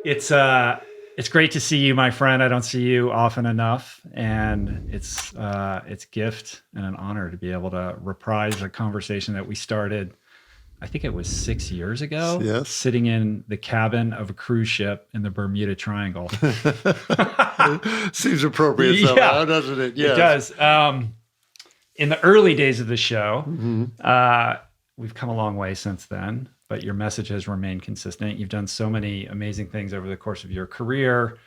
It's great to see you, my friend. I don't see you often enough, and it's a gift and an honor to be able to reprise a conversation that we started. I think it was 6 years ago. Yes. Sitting in the cabin of a cruise ship in the Bermuda Triangle. Seems appropriate somehow, doesn't it? Yes. It does. In the early days of the show, we've come a long way since then, but your message has remained consistent. You've done so many amazing things over the course of your career.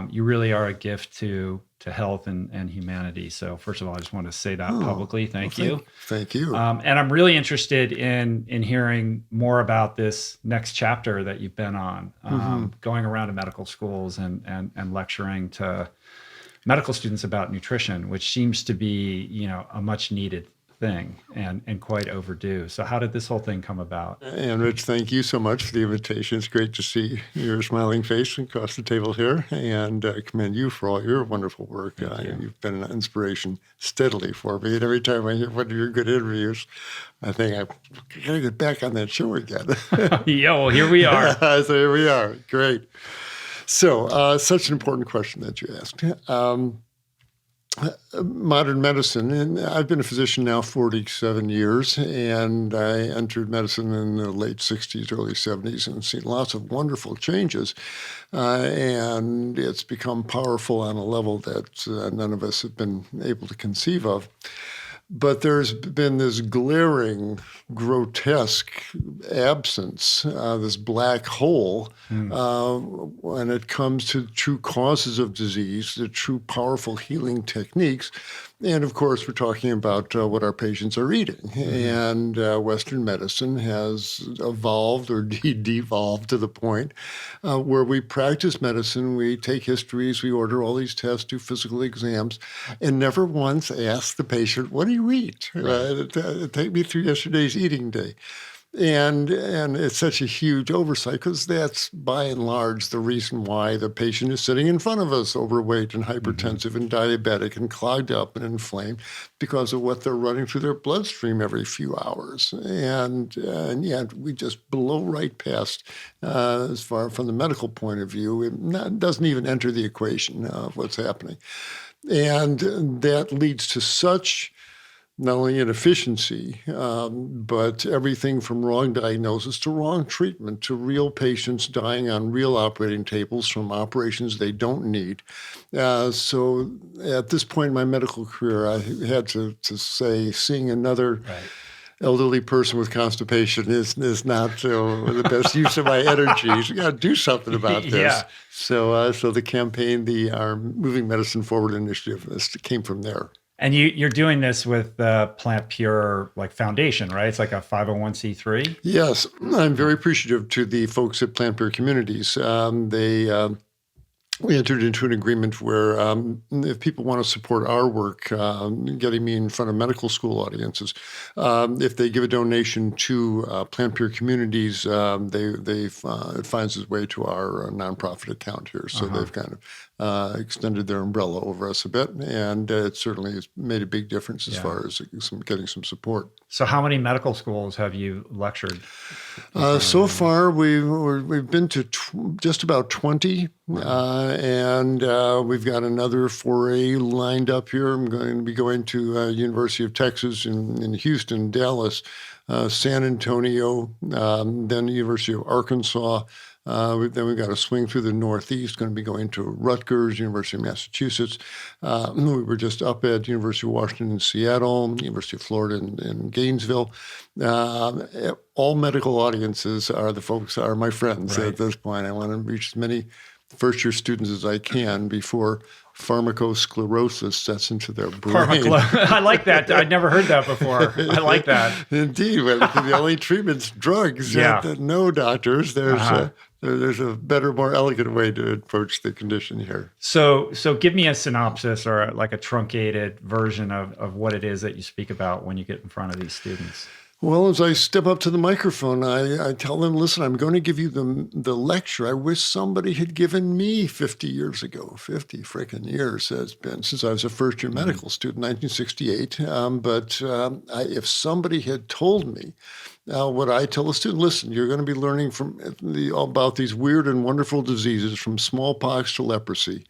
You really are a gift to health and humanity. So first of all, I just want to say that publicly. Thank you. Thank you. And I'm really interested in hearing more about this next chapter that you've been on, going around to medical schools and lecturing to medical students about nutrition, which seems to be, a much needed thing and quite overdue. So how did this whole thing come about? And Rich, thank you so much for the invitation. It's great to see your smiling face across the table here, and I commend you for all your wonderful work. You've been an inspiration steadily for me, and every time I hear one of your good interviews, I think I got to get back on that show again. Yeah, well, here we are. So here we are. Great. So such an important question that you asked. Modern medicine, and I've been a physician now 47 years, and I entered medicine in the late 60s, early 70s, and seen lots of wonderful changes. And it's become powerful on a level that none of us have been able to conceive of. But there's been this glaring, grotesque absence, this black hole, when it comes to true causes of disease, the true powerful healing techniques. And of course, we're talking about what our patients are eating. And Western medicine has evolved or devolved to the point where we practice medicine, we take histories, we order all these tests, do physical exams, and never once ask the patient, what do you eat? Take me through yesterday's eating day. And it's such a huge oversight because that's by and large the reason why the patient is sitting in front of us overweight and hypertensive and diabetic and clogged up and inflamed because of what they're running through their bloodstream every few hours. And yet we just blow right past, as far from the medical point of view, it doesn't even enter the equation of what's happening. And that leads to such not only inefficiency, but everything from wrong diagnosis to wrong treatment to real patients dying on real operating tables from operations they don't need. So at this point in my medical career, I had to say seeing another elderly person with constipation is not the best use of my energies. You got to do something about this. Yeah. So the campaign, our Moving Medicine Forward initiative, this came from there. And you're doing this with the Plant Pure Foundation, right? It's like a 501c3. Yes, I'm very appreciative to the folks at Plant Pure Communities. We entered into an agreement where if people want to support our work, getting me in front of medical school audiences, if they give a donation to Plant Pure Communities, it finds its way to our nonprofit account here. So they've kind of extended their umbrella over us a bit, and it certainly has made a big difference as far as getting some support. So how many medical schools have you lectured? So far, we've been to just about 20, and we've got another foray lined up here. I'm going to be going to University of Texas in Houston, Dallas, San Antonio, then University of Arkansas. Then we've got to swing through the Northeast, going to be going to Rutgers, University of Massachusetts. We were just up at University of Washington in Seattle, University of Florida in Gainesville. All medical audiences are my friends at this point. I want to reach as many first-year students as I can before pharmacosclerosis sets into their brain. I like that. I'd never heard that before. I like that. Indeed. Well, the only treatment's drugs. No, doctors. There's a better, more elegant way to approach the condition here. So give me a synopsis or like a truncated version of what it is that you speak about when you get in front of these students. Well, as I step up to the microphone, I tell them, listen, I'm going to give you the lecture I wish somebody had given me 50 years ago. 50 freaking years it's been since I was a first-year medical student, 1968. But if somebody had told me Now, what I tell the student, listen, you're going to be learning about these weird and wonderful diseases from smallpox to leprosy.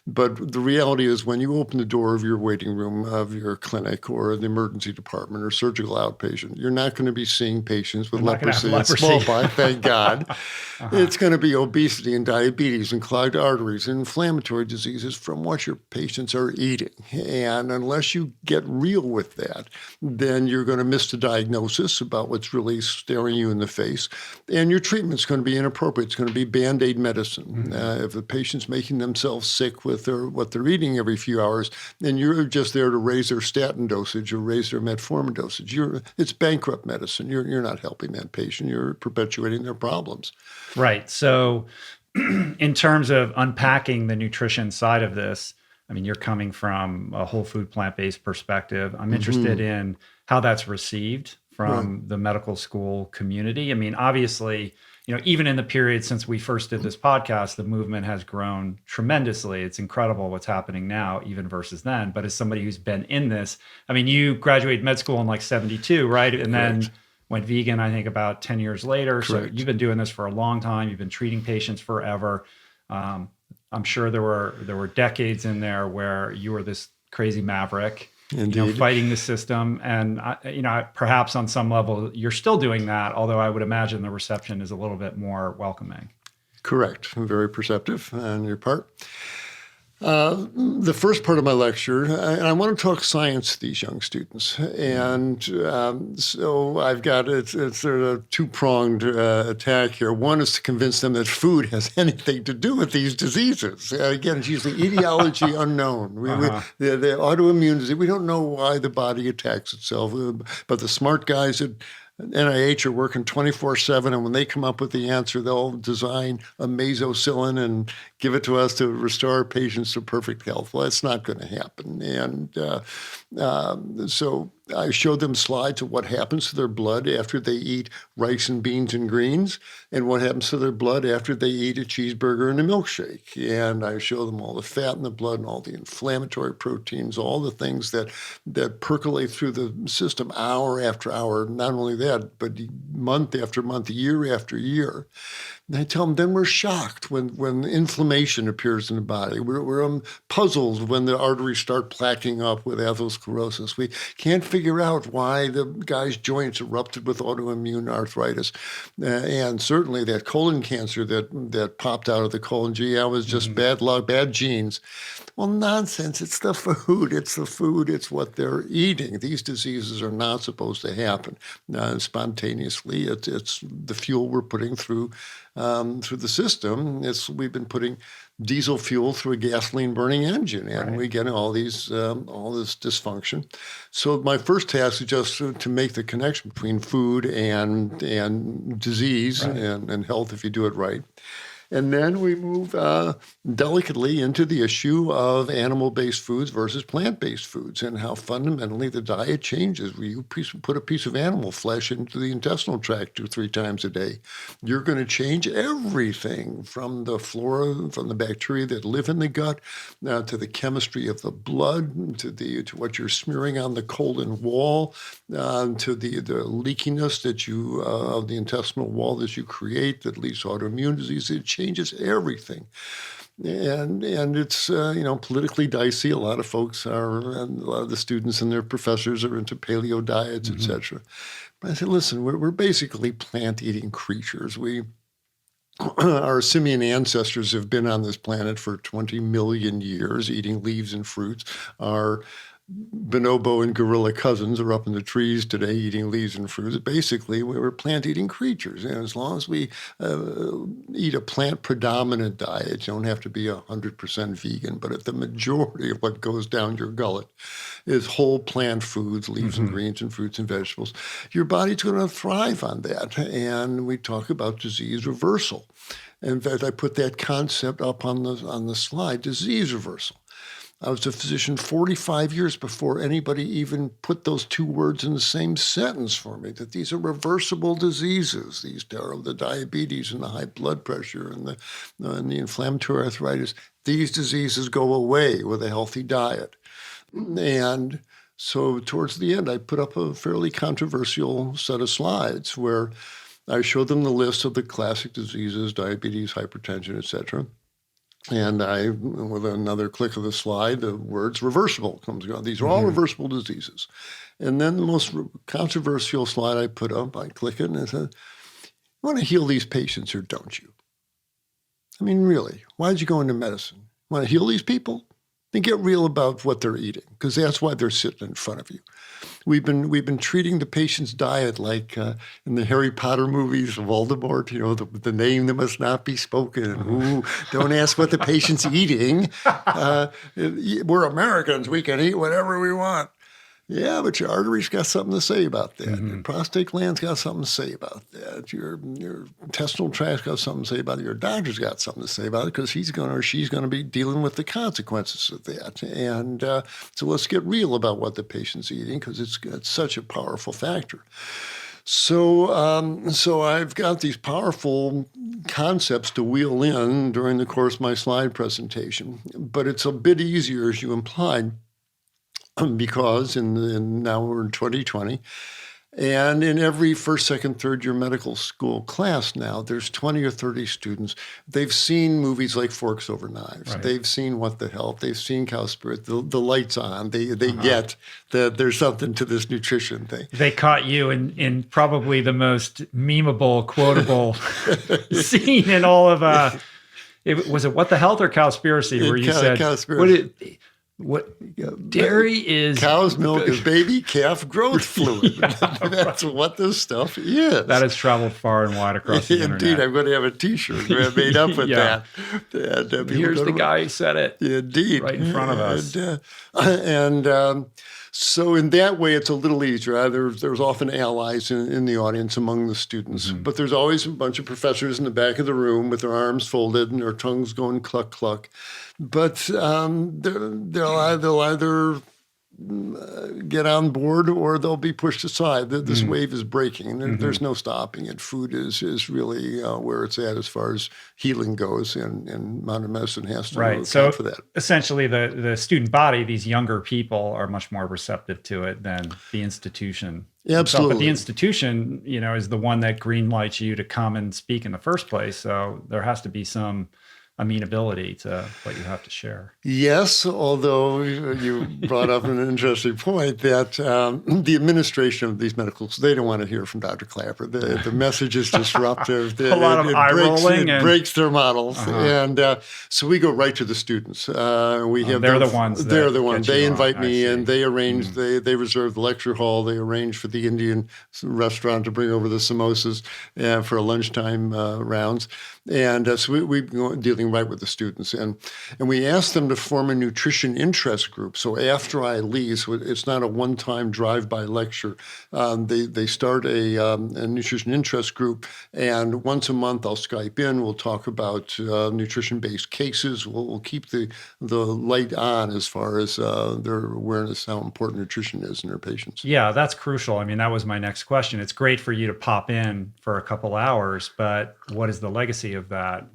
But the reality is when you open the door of your waiting room of your clinic or the emergency department or surgical outpatient, you're not going to be seeing patients with leprosy and smallpox, thank God. It's going to be obesity and diabetes and clogged arteries and inflammatory diseases from what your patients are eating. And unless you get real with that, then you're going to miss the diagnosis about what's really staring you in the face. And your treatment's going to be inappropriate. It's going to be Band-Aid medicine. If the patient's making themselves sick with what they're eating every few hours, then you're just there to raise their statin dosage or raise their metformin dosage. It's bankrupt medicine. You're not helping that patient. You're perpetuating their problems. Right. So in terms of unpacking the nutrition side of this, I mean, you're coming from a whole food plant-based perspective. I'm interested in how that's received from the medical school community. I mean, obviously, even in the period since we first did this podcast, the movement has grown tremendously. It's incredible what's happening now, even versus then. But as somebody who's been in this, I mean, you graduated med school in like 72, right? And then went vegan, I think, about 10 years later. Correct. So you've been doing this for a long time. You've been treating patients forever. I'm sure there were decades in there where you were this crazy maverick, fighting the system. And, perhaps on some level, you're still doing that, although I would imagine the reception is a little bit more welcoming. Correct. Very perceptive on your part. The first part of my lecture, and I want to talk science to these young students. And so I've got it's sort of a two-pronged attack here. One is to convince them that food has anything to do with these diseases. Again, it's usually etiology unknown. The autoimmune disease, we don't know why the body attacks itself. But the smart guys at NIH are working 24/7, and when they come up with the answer, they'll design a mesocillin and give it to us to restore patients to perfect health. Well, that's not going to happen. And so I showed them slides of what happens to their blood after they eat rice and beans and greens, and what happens to their blood after they eat a cheeseburger and a milkshake. And I show them all the fat in the blood and all the inflammatory proteins, all the things that percolate through the system hour after hour. Not only that, but month after month, year after year. And I tell them, then we're shocked when inflammation appears in the body. We're puzzled when the arteries start plaquing up with atherosclerosis. We can't figure out why the guy's joints erupted with autoimmune arthritis. And certainly that colon cancer that popped out of the colon, gee, that was just bad luck, bad genes. Well, nonsense. It's the food. It's the food. It's what they're eating. These diseases are not supposed to happen spontaneously. It's the fuel we're putting through the system. We've been putting diesel fuel through a gasoline burning engine, and we get all this dysfunction. So my first task is just to make the connection between food and disease and health if you do it right. And then we move delicately into the issue of animal-based foods versus plant-based foods and how fundamentally the diet changes. When you put a piece of animal flesh into the intestinal tract 2 or 3 times a day, you're going to change everything from the flora, from the bacteria that live in the gut, to the chemistry of the blood, to what you're smearing on the colon wall, to the leakiness of the intestinal wall that you create that leads to autoimmune disease. It changes everything. And it's politically dicey. A lot of folks are, and a lot of the students and their professors are into paleo diets, et cetera. But I said, listen, we're basically plant-eating creatures. Our simian ancestors have been on this planet for 20 million years, eating leaves and fruits. Our bonobo and gorilla cousins are up in the trees today eating leaves and fruits. Basically, we're plant-eating creatures. And as long as we eat a plant-predominant diet, you don't have to be 100% vegan, but if the majority of what goes down your gullet is whole plant foods, leaves and greens and fruits and vegetables, your body's going to thrive on that. And we talk about disease reversal. In fact, I put that concept up on the slide, disease reversal. I was a physician 45 years before anybody even put those two words in the same sentence for me, that these are reversible diseases. These are the diabetes and the high blood pressure and the inflammatory arthritis. These diseases go away with a healthy diet. And So towards the end, I put up a fairly controversial set of slides where I showed them the list of the classic diseases, diabetes, hypertension, etc. And I, with another click of the slide, the words reversible comes on. These are all reversible diseases. And then the most controversial slide I put up, I click it and I said, you want to heal these patients or don't you? I mean, really, why did you go into medicine? Want to heal these people? Then get real about what they're eating, because that's why they're sitting in front of you. We've been treating the patient's diet like in the Harry Potter movies, Voldemort, the name that must not be spoken. Ooh, don't ask what the patient's eating. We're Americans. We can eat whatever we want. Yeah, but your arteries got something to say about that. Your prostate gland's got something to say about that. Your intestinal tract's got something to say about it. Your doctor's got something to say about it because he's going or she's going to be dealing with the consequences of that. And so let's get real about what the patient's eating because it's such a powerful factor. So I've got these powerful concepts to wheel in during the course of my slide presentation, but it's a bit easier, as you implied, because now we're in 2020, and in every first, second, third year medical school class now, there's 20 or 30 students. They've seen movies like Forks Over Knives. Right. They've seen What the Health. They've seen Cowspiracy. The light's on. They get that there's something to this nutrition thing. They caught you in probably the most memeable, quotable scene in all of was it What the Health or Cowspiracy where you said Cowspiracy. What dairy is cow's milk is baby calf growth fluid. That's what this stuff is. That has traveled far and wide across the internet. Indeed, I'm going to have a T-shirt made up with that. Here's the guy who said it. Indeed, right in front of us. So in that way, it's a little easier. There's often allies in the audience among the students, but there's always a bunch of professors in the back of the room with their arms folded and their tongues going cluck cluck. But they'll either get on board or they'll be pushed aside. This wave is breaking. There's no stopping it. Food is really where it's at as far as healing goes, and modern medicine has to account for that. Essentially, the student body, these younger people, are much more receptive to it than the institution. Absolutely. But the institution, is the one that green lights you to come and speak in the first place. So there has to be some amenability to what you have to share. Yes, although you brought up an interesting point that the administration of these medical schools, they don't want to hear from Dr. Klaper. The message is disruptive. A lot of eye rolling. It breaks their models. And so we go right to the students. They're the ones. They're the ones. They invite me in. They arrange, they reserve the lecture hall. They arrange for the Indian restaurant to bring over the samosas for a lunchtime rounds. And so we've been dealing right with the students. And we asked them to form a nutrition interest group. So after I leave, so it's not a one-time drive-by lecture. They start a nutrition interest group. And once a month, I'll Skype in. We'll talk about nutrition-based cases. We'll keep the light on as far as their awareness how important nutrition is in their patients. Yeah, that's crucial. I mean, that was my next question. It's great for you to pop in for a couple hours, but what is the legacy of that?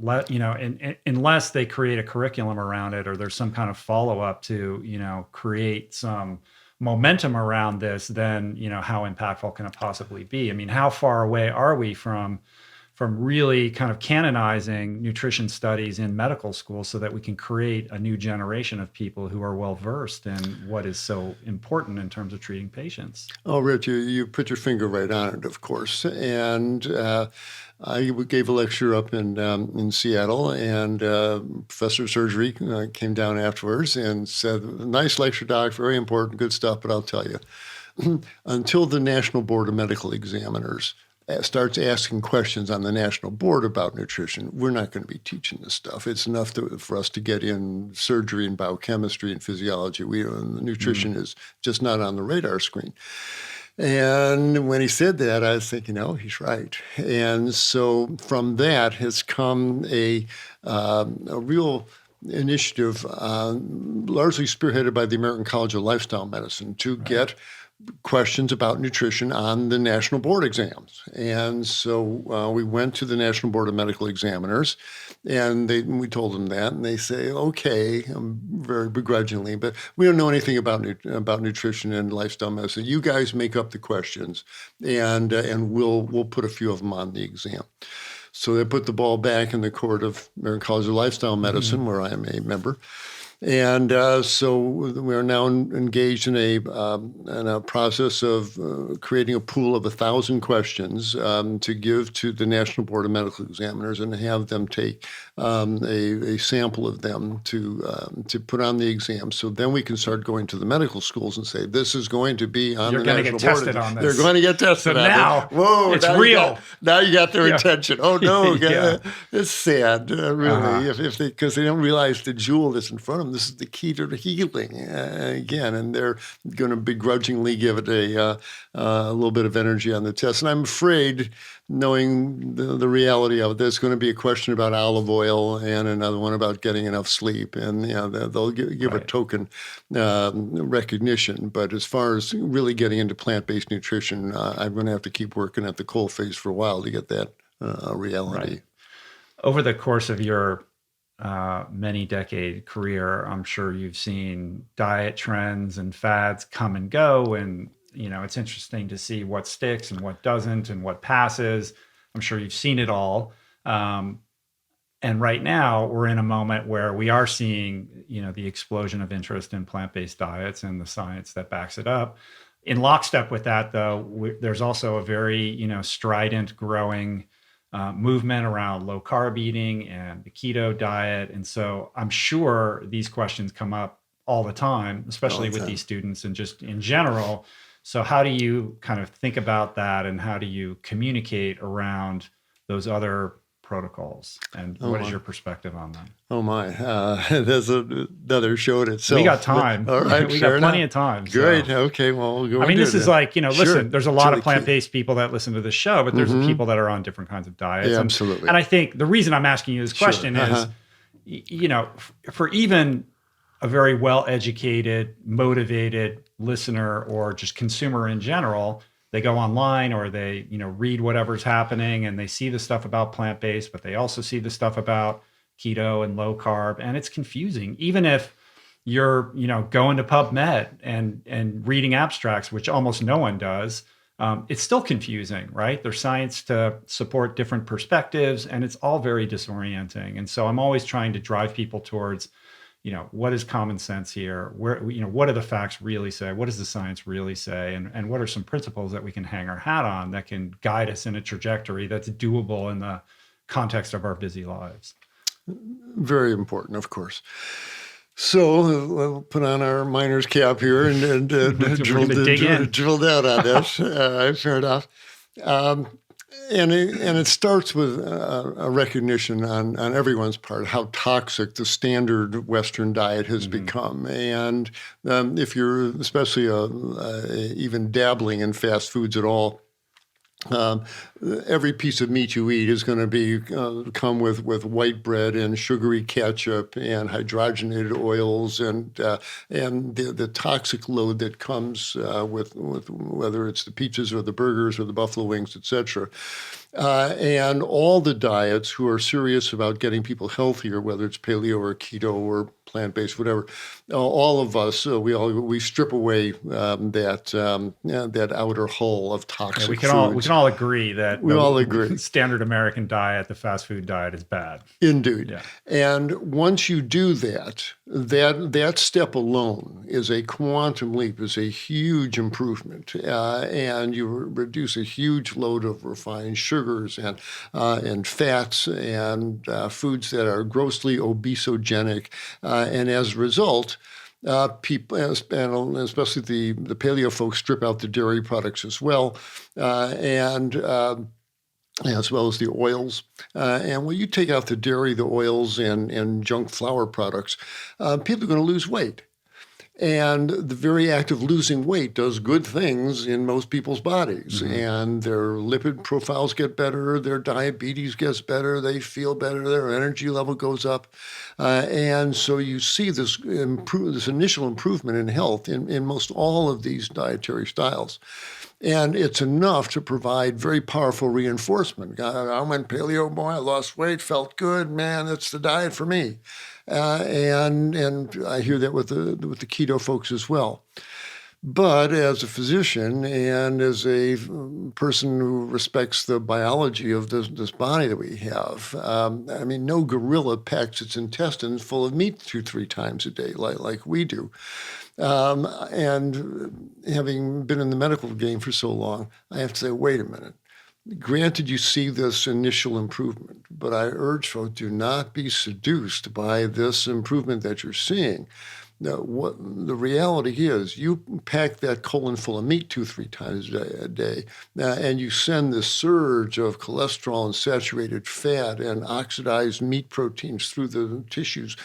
Unless they create a curriculum around it or there's some kind of follow-up to, create some momentum around this, then, how impactful can it possibly be? I mean, how far away are we from really kind of canonizing nutrition studies in medical school so that we can create a new generation of people who are well-versed in what is so important in terms of treating patients? Oh, Rich, you put your finger right on it, of course. And I gave a lecture up in Seattle, and Professor of Surgery came down afterwards and said, "Nice lecture, Doc, very important, good stuff, but I'll tell you, until the National Board of Medical Examiners starts asking questions on the national board about nutrition, we're not going to be teaching this stuff. It's enough for us to get in surgery and biochemistry and physiology. The nutrition is just not on the radar screen." And when he said that, I was thinking, he's right. And so from that has come a real initiative, largely spearheaded by the American College of Lifestyle Medicine, to get questions about nutrition on the national board exams. And so we went to the National Board of Medical Examiners, and we told them that, and they say, okay, very begrudgingly, but we don't know anything about nutrition and lifestyle medicine. You guys make up the questions, and we'll put a few of them on the exam. So they put the ball back in the court of American College of Lifestyle Medicine, where I am a member. And so we are now engaged in a process of creating a pool of 1,000 questions to give to the National Board of Medical Examiners and have them take a sample of them to put on the exam. So then we can start going to the medical schools and say, this is going to be on You're the going to National get Board. tested on this. They're going to get tested so on now it. Whoa, it's real. Now you got their attention. Oh, no. Yeah. It's sad, really, because they don't realize the jewel that's in front of them. This is the key to healing again, and they're going to begrudgingly give it a little bit of energy on the test. And I'm afraid, knowing the reality of it, there's going to be a question about olive oil and another one about getting enough sleep, and they'll give a token recognition. But as far as really getting into plant-based nutrition, I'm going to have to keep working at the coalface for a while to get that reality. Right. Over the course of your many-decade career, I'm sure you've seen diet trends and fads come and go, and it's interesting to see what sticks and what doesn't and what passes. I'm sure you've seen it all. And right now, we're in a moment where we are seeing, the explosion of interest in plant-based diets and the science that backs it up. In lockstep with that, though, there's also a very, strident growing movement around low carb eating and the keto diet. And so I'm sure these questions come up all the time, especially with these students and just in general. So how do you kind of think about that, and how do you communicate around those other protocols? And what is your perspective on them? Oh my, there's another show in itself. We got time. All right, we got plenty of time. Great. So. Okay, well, we'll go. I mean, this is like, listen, there's a lot of key. plant-based people that listen to the show, but there's people that are on different kinds of diets. Yeah, absolutely. And I think the reason I'm asking you this question is, for even a very well-educated, motivated listener or just consumer in general, they go online or they, read whatever's happening and they see the stuff about plant-based, but they also see the stuff about keto and low carb, and it's confusing. Even if you're, going to PubMed and reading abstracts, which almost no one does, it's still confusing, right? There's science to support different perspectives, and it's all very disorienting. And so I'm always trying to drive people towards, what is common sense here? Where, what do the facts really say? What does the science really say? And what are some principles that we can hang our hat on that can guide us in a trajectory that's doable in the context of our busy lives? Very important, of course. So we'll put on our miner's cap here and drill down on this. Fair enough. And it starts with a recognition on everyone's part how toxic the standard Western diet has become. And if you're especially even dabbling in fast foods at all, every piece of meat you eat is going to be come with white bread and sugary ketchup and hydrogenated oils and the toxic load that comes with whether it's the pizzas or the burgers or the buffalo wings, etc. And all the diets who are serious about getting people healthier, whether it's paleo or keto or plant-based, whatever, all of us, we strip away that outer hull of toxic we can foods. all agree that we all agree standard American diet, the fast food diet, is bad. Indeed. Yeah. And once you do that step alone is a quantum leap, is a huge improvement, and you reduce a huge load of refined sugars and fats and foods that are grossly obesogenic, and as a result, people, and especially the paleo folks, strip out the dairy products as well, and as well as the oils. And when you take out the dairy, the oils, and junk flour products, people are going to lose weight. And the very act of losing weight does good things in most people's bodies. And their lipid profiles get better, their diabetes gets better, they feel better, their energy level goes up. And so you see this initial improvement in health in most all of these dietary styles. And it's enough to provide very powerful reinforcement. I went paleo, boy, I lost weight, felt good, man, that's the diet for me. And I hear that with the keto folks as well. But as a physician and as a person who respects the biology of this body that we have, I mean, no gorilla packs its intestines full of meat 2-3 times a day like we do. And having been in the medical game for so long, I have to say, wait a minute. Granted, you see this initial improvement, but I urge folks, do not be seduced by this improvement that you're seeing. Now, what the reality is, you pack that colon full of meat 2-3 times a day, and you send this surge of cholesterol and saturated fat and oxidized meat proteins through the tissues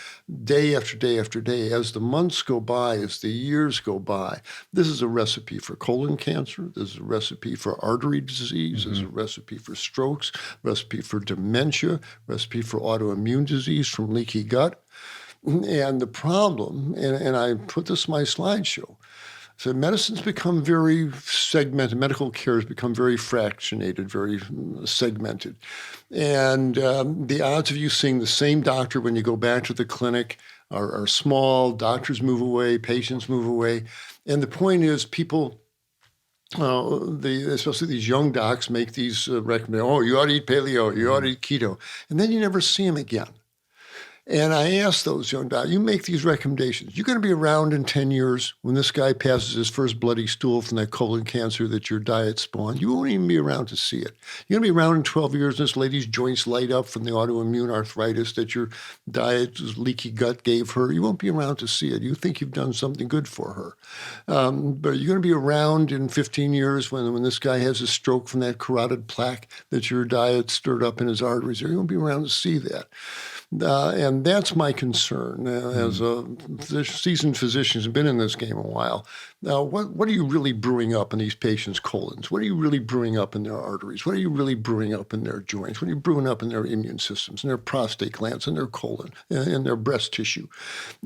day after day after day. As the months go by, as the years go by, this is a recipe for colon cancer. This is a recipe for artery disease. This is a recipe for strokes, recipe for dementia, recipe for autoimmune disease from leaky gut. And the problem, and I put this in my slideshow, so medicine's become very segmented. Medical care has become very fractionated, very segmented. And the odds of you seeing the same doctor when you go back to the clinic are small. Doctors move away, patients move away. And the point is people, especially these young docs, make these recommendations. Oh, you ought to eat paleo, you ought to eat keto. And then you never see them again. And I asked those young doctors, you make these recommendations. You're going to be around in 10 years when this guy passes his first bloody stool from that colon cancer that your diet spawned. You won't even be around to see it. You're going to be around in 12 years and this lady's joints light up from the autoimmune arthritis that your diet's leaky gut gave her. You won't be around to see it. You think you've done something good for her. But you're going to be around in 15 years when this guy has a stroke from that carotid plaque that your diet stirred up in his arteries. You won't be around to see that. And that's my concern as a seasoned physician who's been in this game a while. Now, what are you really brewing up in these patients' colons? What are you really brewing up in their arteries? What are you really brewing up in their joints? What are you brewing up in their immune systems, in their prostate glands, in their colon, in their breast tissue?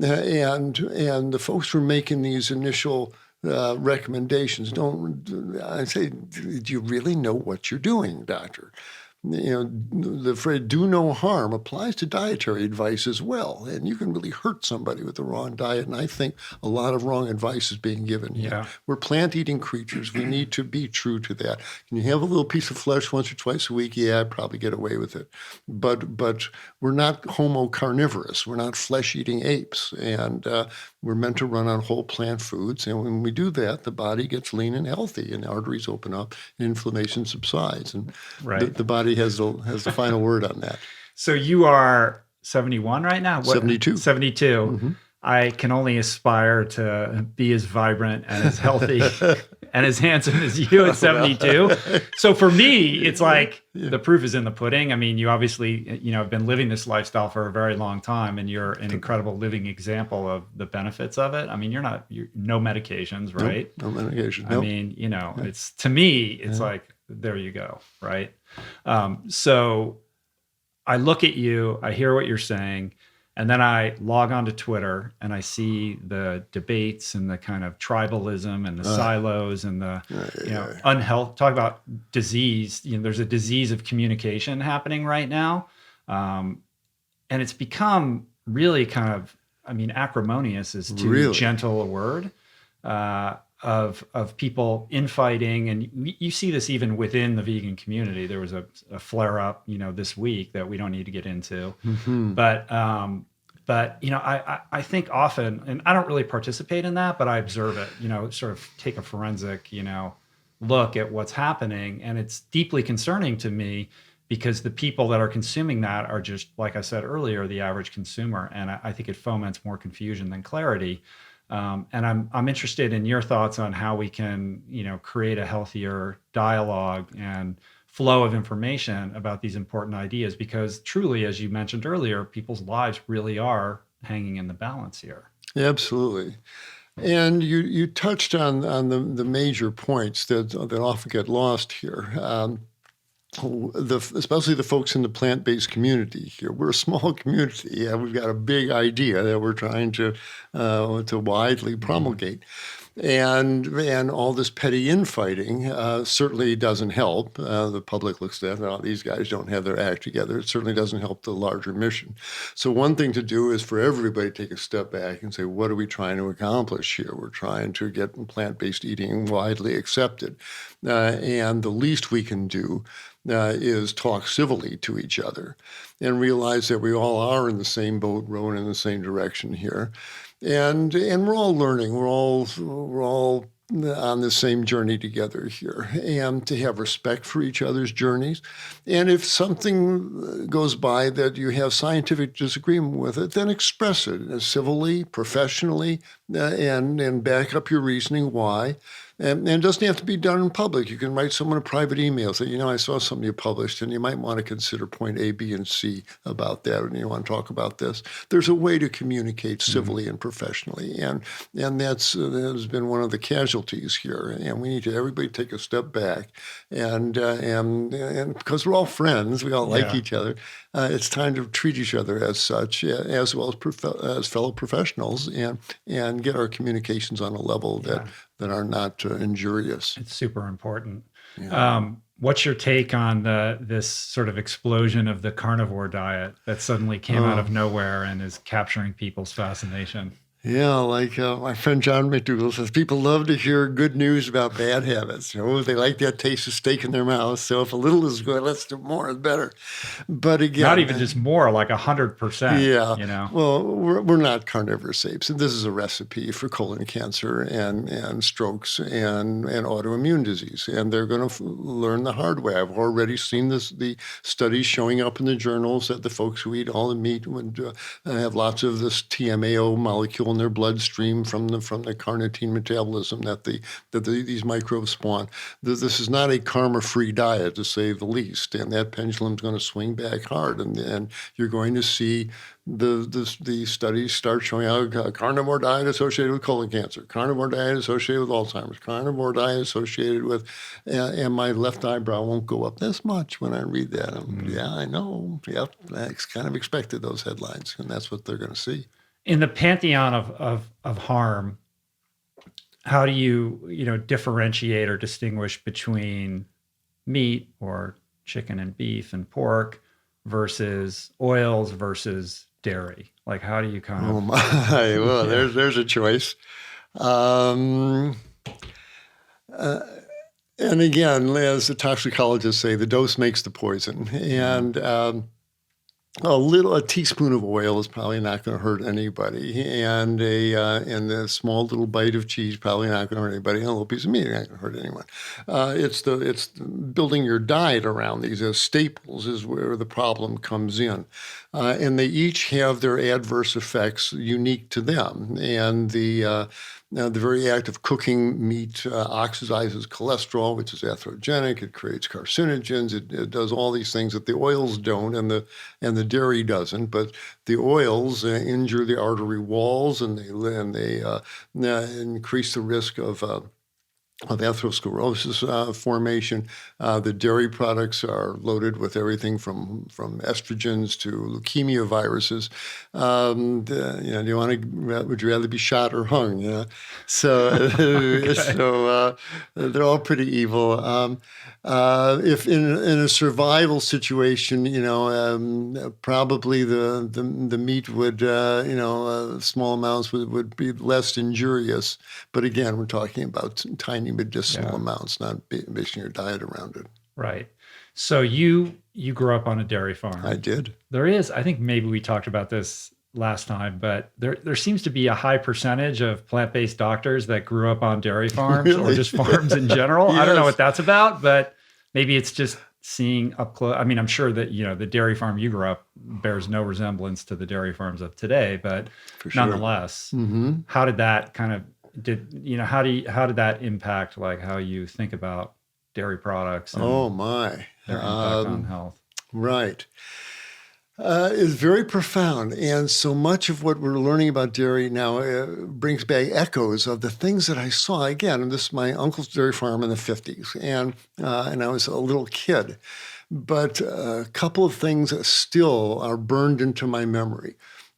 And the folks who are making these initial recommendations I say, do you really know what you're doing, doctor? The phrase "do no harm" applies to dietary advice as well, and you can really hurt somebody with the wrong diet. And I think a lot of wrong advice is being given here. Yeah. We're plant-eating creatures. We need to be true to that. Can you have a little piece of flesh once or twice a week? Yeah, I'd probably get away with it. But we're not homo carnivorous. We're not flesh-eating apes, and we're meant to run on whole plant foods. And when we do that, the body gets lean and healthy, and the arteries open up, and inflammation subsides, and the body has the final word on that. So you are 71 right now? 72. 72. Mm-hmm. I can only aspire to be as vibrant and as healthy and as handsome as you at 72. So for me, it's like the proof is in the pudding. I mean, you obviously, have been living this lifestyle for a very long time, and you're an incredible living example of the benefits of it. I mean, you're no medications, right? Nope, no medication. I mean, it's, to me, it's like, there you go, right? So I look at you, I hear what you're saying, and then I log on to Twitter and I see the debates and the kind of tribalism and the silos and the unhealth. Talk about disease. There's a disease of communication happening right now, and it's become really kind of, acrimonious is too gentle a word. Of people infighting, and you see this even within the vegan community. There was a flare up, this week that we don't need to get into. Mm-hmm. But I think often, and I don't really participate in that, but I observe it. Sort of take a forensic, look at what's happening, and it's deeply concerning to me because the people that are consuming that are just, like I said earlier, the average consumer, and I think it foments more confusion than clarity. And I'm interested in your thoughts on how we can, create a healthier dialogue and flow of information about these important ideas, because truly, as you mentioned earlier, people's lives really are hanging in the balance here. Absolutely. And you touched on the major points that often get lost here. Especially the folks in the plant-based community here. We're a small community. Yeah, we've got a big idea that we're trying to widely promulgate. And all this petty infighting certainly doesn't help. The public looks at that, oh, these guys don't have their act together. It certainly doesn't help the larger mission. So one thing to do is for everybody to take a step back and say, what are we trying to accomplish here? We're trying to get plant-based eating widely accepted. And the least we can do is talk civilly to each other and realize that we all are in the same boat, rowing in the same direction here. And we're all learning. We're all on the same journey together here, and to have respect for each other's journeys. And if something goes by that you have scientific disagreement with it, then express it civilly, professionally, and back up your reasoning why. And it doesn't have to be done in public. You can write someone a private email, say, I saw something you published, and you might want to consider point A, B, and C about that, and you want to talk about this. There's a way to communicate civilly and professionally, and that has been one of the casualties here. And we need to everybody take a step back, and because we're all friends, we all like each other. It's time to treat each other as such, as well as fellow professionals, and get our communications on a level that are not injurious. It's super important. Yeah. What's your take on this sort of explosion of the carnivore diet that suddenly came out of nowhere and is capturing people's fascination? Yeah, like my friend John McDougall says, people love to hear good news about bad habits. They like that taste of steak in their mouth. So if a little is good, let's do more and better. But again, not even just more, like 100%. Yeah. Well, we're not carnivorous apes. This is a recipe for colon cancer and strokes and autoimmune disease. And they're going to learn the hard way. I've already seen the studies showing up in the journals that the folks who eat all the meat would have lots of this TMAO molecule in their bloodstream from the carnitine metabolism that these microbes spawn. This is not a karma-free diet, to say the least, and that pendulum's going to swing back hard, and you're going to see the studies start showing out carnivore diet associated with colon cancer, carnivore diet associated with Alzheimer's, carnivore diet associated with, and my left eyebrow won't go up this much when I read that. Yeah, I know. Yep, I kind of expected those headlines, and that's what they're going to see. In the pantheon of harm, how do you differentiate or distinguish between meat or chicken and beef and pork versus oils versus dairy? Like, how do you kind of? Oh my! Well, there's a choice. And again, as the toxicologists say, the dose makes the poison, and a teaspoon of oil is probably not going to hurt anybody, and a small little bite of cheese probably not going to hurt anybody, and a little piece of meat not going to hurt anyone. It's building your diet around these as staples is where the problem comes in, and they each have their adverse effects unique to them, and the very act of cooking meat oxidizes cholesterol, which is atherogenic. It creates carcinogens. It does all these things that the oils don't, and the dairy doesn't. But the oils injure the artery walls, and they increase the risk of atherosclerosis formation. The dairy products are loaded with everything from estrogens to leukemia viruses. Would you rather be shot or hung? So they're all pretty evil. If in a survival situation, probably the meat would, small amounts would be less injurious. But again, we're talking about tiny medicinal amounts, not basing your diet around it. Right. So you grew up on a dairy farm. I did. There is, I think maybe we talked about this last time, but there seems to be a high percentage of plant-based doctors that grew up on dairy farms Really? Or just farms in general. Yes. I don't know what that's about, but maybe it's just seeing up close. I mean, I'm sure that, the dairy farm you grew up bears no resemblance to the dairy farms of today, but nonetheless, how did that kind of, how did that impact like how you think about dairy products and Oh my. their impact on health? Right. is very profound. And so much of what we're learning about dairy now brings back echoes of the things that I saw. Again, this is my uncle's dairy farm in the 50s, and I was a little kid. But a couple of things still are burned into my memory.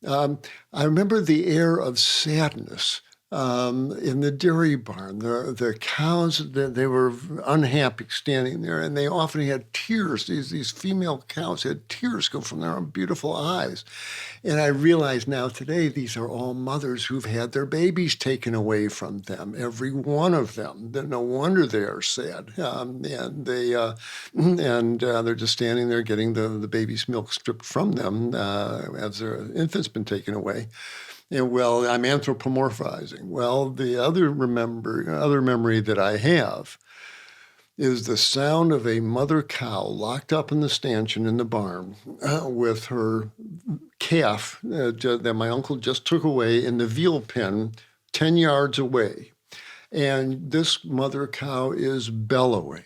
I remember the air of sadness in the dairy barn. The cows, they were unhappy standing there, and they often had tears. These female cows had tears go from their beautiful eyes. And I realize now today these are all mothers who've had their babies taken away from them, every one of them. No wonder they are sad. They're just standing there getting the baby's milk stripped from them as their infant's been taken away. And well, I'm anthropomorphizing. Well, the other memory that I have is the sound of a mother cow locked up in the stanchion in the barn with her calf that my uncle just took away in the veal pen 10 yards away. And this mother cow is bellowing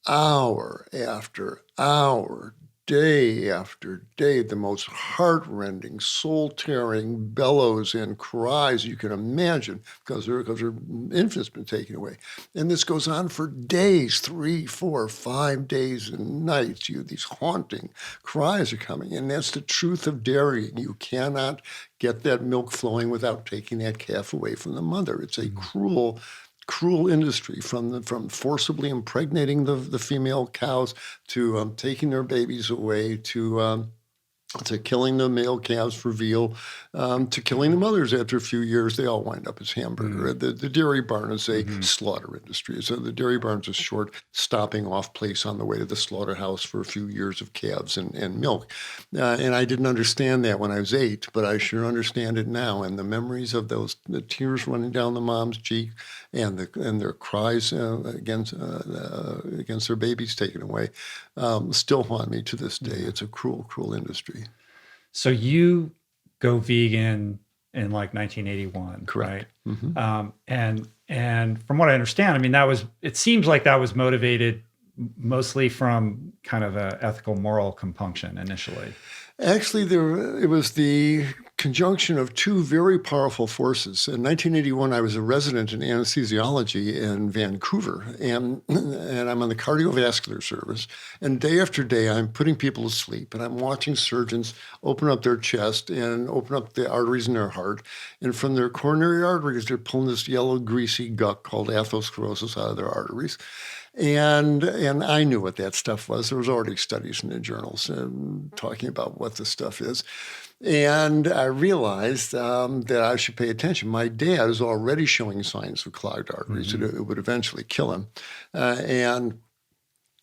hour after hour, day after day, the most heart-rending, soul-tearing bellows and cries you can imagine because her infant's been taken away. And this goes on for days, 3, 4, 5 days and nights. These haunting cries are coming. And that's the truth of dairy. You cannot get that milk flowing without taking that calf away from the mother. It's a cruel industry, from forcibly impregnating the female cows to taking their babies away to killing the male calves for veal, to killing the mothers after a few years. They all wind up as hamburger. The dairy barn is a slaughter industry. So the dairy barn's a short stopping off place on the way to the slaughterhouse for a few years of calves and milk. And I didn't understand that when I was 8, but I sure understand it now. And the memories of the tears running down the mom's cheek and their cries against their babies taken away still haunt me to this day. It's a cruel, cruel industry. So you go vegan in like 1981, correct? Right? Mm-hmm. And from what I understand, I mean, it seems like that was motivated mostly from kind of a ethical, moral compunction initially. Actually, it was the conjunction of two very powerful forces. In 1981, I was a resident in anesthesiology in Vancouver, and I'm on the cardiovascular service. And day after day, I'm putting people to sleep, and I'm watching surgeons open up their chest and open up the arteries in their heart. And from their coronary arteries, they're pulling this yellow, greasy guck called atherosclerosis out of their arteries. And I knew what that stuff was. There was already studies in the journals talking about what the stuff is. And I realized that I should pay attention. My dad is already showing signs of clogged arteries. It would eventually kill him. And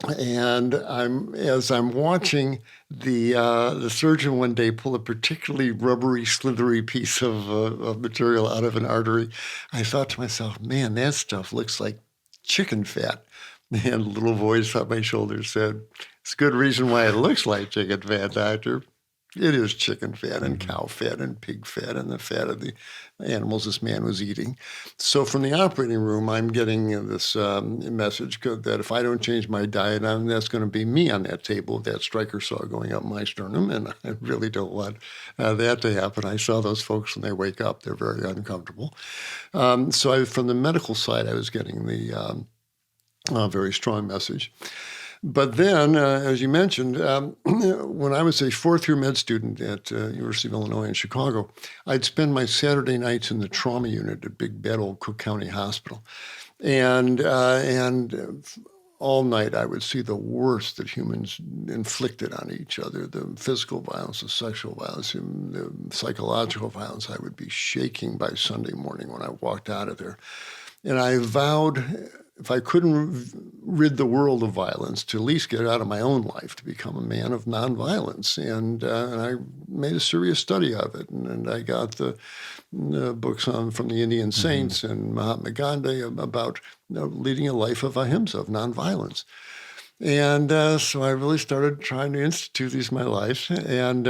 as I'm watching the surgeon one day pull a particularly rubbery, slithery piece of material out of an artery, I thought to myself, man, that stuff looks like chicken fat. And a little voice on my shoulder said, "It's a good reason why it looks like chicken fat, doctor. It is chicken fat and cow fat and pig fat and the fat of the animals this man was eating." So from the operating room, I'm getting this message that if I don't change my diet, that's going to be me on that table with that striker saw going up my sternum, and I really don't want that to happen. I saw those folks when they wake up. They're very uncomfortable. From the medical side, I was getting the very strong message. But then, as you mentioned, when I was a fourth-year med student at University of Illinois in Chicago, I'd spend my Saturday nights in the trauma unit at big bad old Cook County Hospital. And all night I would see the worst that humans inflicted on each other, the physical violence, the sexual violence, the psychological violence. I would be shaking by Sunday morning when I walked out of there. And I vowed, if I couldn't rid the world of violence, to at least get it out of my own life, to become a man of nonviolence. And I made a serious study of it. And I got the books from the Indian saints and Mahatma Gandhi about leading a life of ahimsa, of nonviolence. And so I really started trying to institute these in my life. And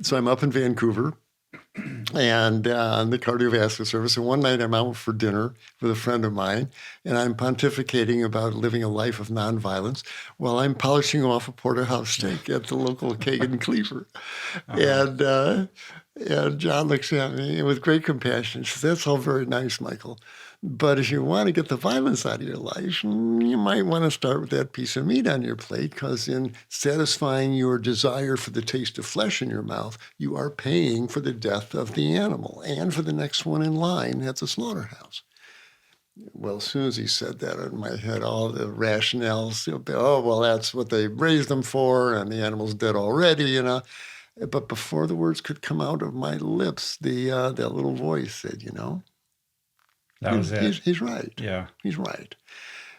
so I'm up in Vancouver. and the cardiovascular service. And one night I'm out for dinner with a friend of mine, and I'm pontificating about living a life of nonviolence while I'm polishing off a porterhouse steak at the local Kagan Cleaver. And John looks at me with great compassion and says, "That's all very nice, Michael. But if you want to get the violence out of your life, you might want to start with that piece of meat on your plate, because in satisfying your desire for the taste of flesh in your mouth, you are paying for the death of the animal and for the next one in line at the slaughterhouse." Well, as soon as he said that, in my head, all the rationales, oh, well, that's what they raised them for, and the animal's dead already. But before the words could come out of my lips, that little voice said, That was it. he's right. Yeah. He's right.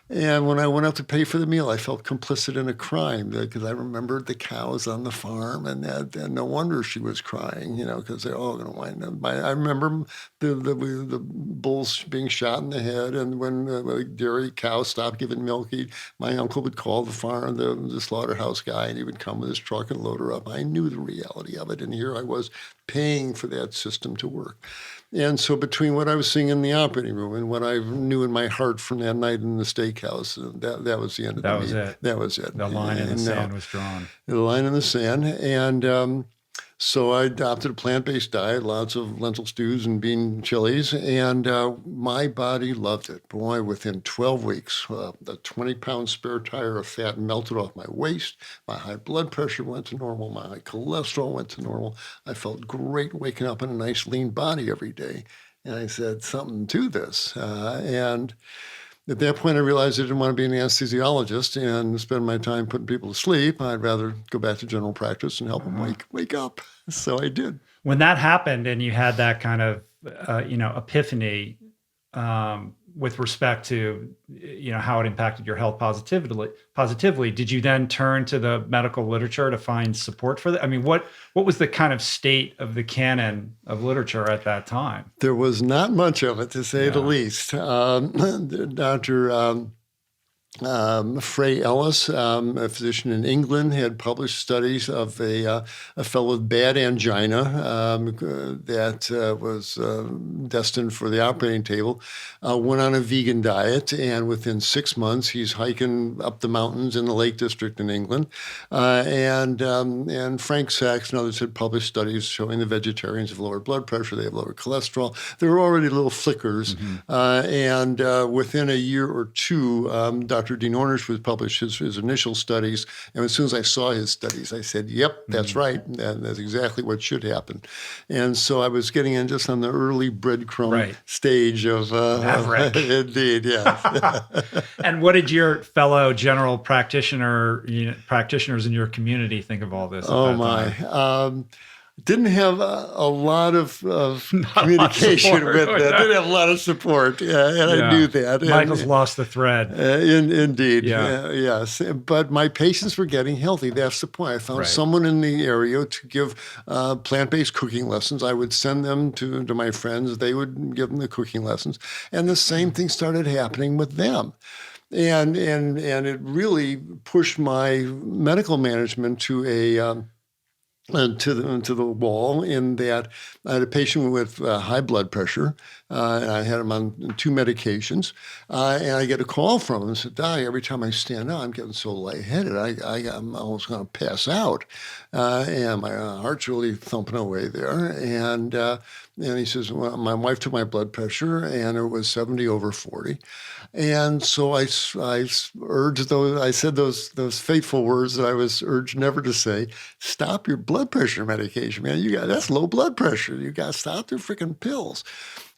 And when I went out to pay for the meal, I felt complicit in a crime, because I remembered the cows on the farm, and no wonder she was crying, because they're all going to wind up. I remember the bulls being shot in the head, and when the dairy cows stopped giving milk, my uncle would call the farm, the slaughterhouse guy, and he would come with his truck and load her up. I knew the reality of it, and here I was paying for that system to work. And so between what I was seeing in the operating room and what I knew in my heart from that night in the steakhouse, that was the end of the meeting. That was it. The line in the sand was drawn. The line in the sand. And so I adopted a plant-based diet, lots of lentil stews and bean chilies, and my body loved it. Boy, within 12 weeks, the 20-pound spare tire of fat melted off my waist. My high blood pressure went to normal. My high cholesterol went to normal. I felt great waking up in a nice lean body every day. And I said, something to this. And at that point, I realized I didn't want to be an anesthesiologist and spend my time putting people to sleep. I'd rather go back to general practice and help them wake up. So I did. When that happened and you had that kind of, epiphany with respect to, how it impacted your health positively, did you then turn to the medical literature to find support for that? I mean, what was the kind of state of the canon of literature at that time? There was not much of it, to say the least. Dr. Frey Ellis, a physician in England, had published studies of a fellow with bad angina that was destined for the operating table, went on a vegan diet, and within 6 months, he's hiking up the mountains in the Lake District in England. And Frank Sachs and others had published studies showing the vegetarians have lower blood pressure, they have lower cholesterol. There were already little flickers, and within a year or two, Dr. Dean Ornish would publish his initial studies, and as soon as I saw his studies, I said, yep, that's right, and that's exactly what should happen. And so I was getting in just on the early breadcrumb stage of indeed, yeah. And what did your fellow general practitioners in your community think of all this? Oh my. Didn't have a lot of communication with that. Didn't have a lot of support, and I knew that. Michael's lost the thread. Indeed, yes. But my patients were getting healthy. That's the point. I found someone in the area to give plant-based cooking lessons. I would send them to my friends. They would give them the cooking lessons, and the same thing started happening with them. And it really pushed my medical management to to the wall, in that I had a patient with high blood pressure, and I had him on 2 medications, and I get a call from him and said, "Doc, every time I stand up, I'm getting so lightheaded, I'm almost going to pass out, and my heart's really thumping away there." And he says, "Well, my wife took my blood pressure, and it was 70/40." And so I urged those. I said those fateful words that I was urged never to say: "Stop your blood pressure medication, man. That's low blood pressure. You got to stop the freaking pills."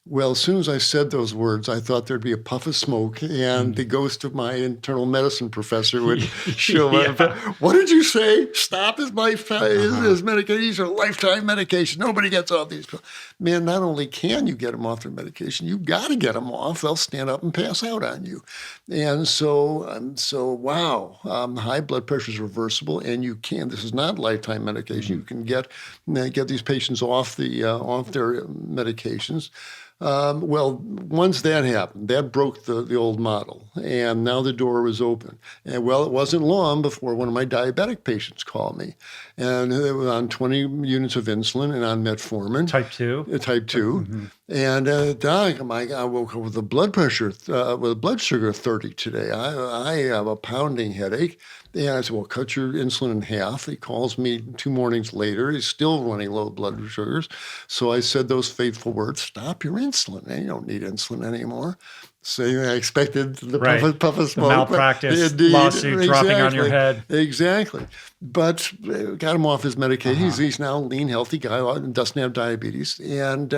Well, as soon as I said those words, I thought there'd be a puff of smoke, and the ghost of my internal medicine professor would show up. "What did you say? Stop his medication. These are lifetime medication. Nobody gets off these pills." Man, not only can you get them off their medication, you got to get them off. They'll stand up and pass out on you. And so wow, high blood pressure is reversible, and you can. This is not lifetime medication. You can get these patients off their medications. Well, once that happened, that broke the old model, and now the door was open. And well, it wasn't long before one of my diabetic patients called me, and it was on 20 units of insulin and on metformin. Type 2? Type 2. Mm-hmm. And Doc, I woke up with a blood pressure, with blood sugar 30 today. I have a pounding headache. And I said, well, cut your insulin in half. He calls me 2 mornings later. He's still running low blood sugars. So I said those fateful words, stop your insulin. And you don't need insulin anymore. So I expected the puff of smoke. The malpractice lawsuit dropping on your head. Exactly. But got him off his medication. Uh-huh. He's now a lean, healthy guy, doesn't have diabetes. And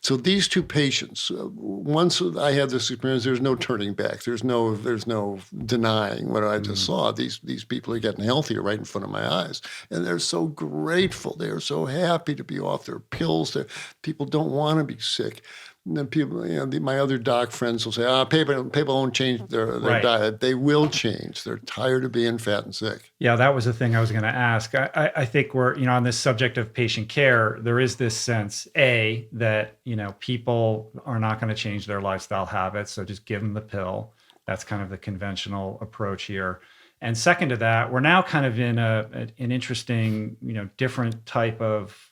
so these 2 patients, once I had this experience, there's no turning back. There's no denying what I just saw. These people are getting healthier right in front of my eyes. And they're so grateful. They're so happy to be off their pills. People don't want to be sick. And then people, my other doc friends will say, people won't change their diet. They will change. They're tired of being fat and sick. Yeah, that was the thing I was going to ask. I think we're, on this subject of patient care, there is this sense, that, people are not going to change their lifestyle habits. So just give them the pill. That's kind of the conventional approach here. And second to that, we're now kind of in an interesting, different type of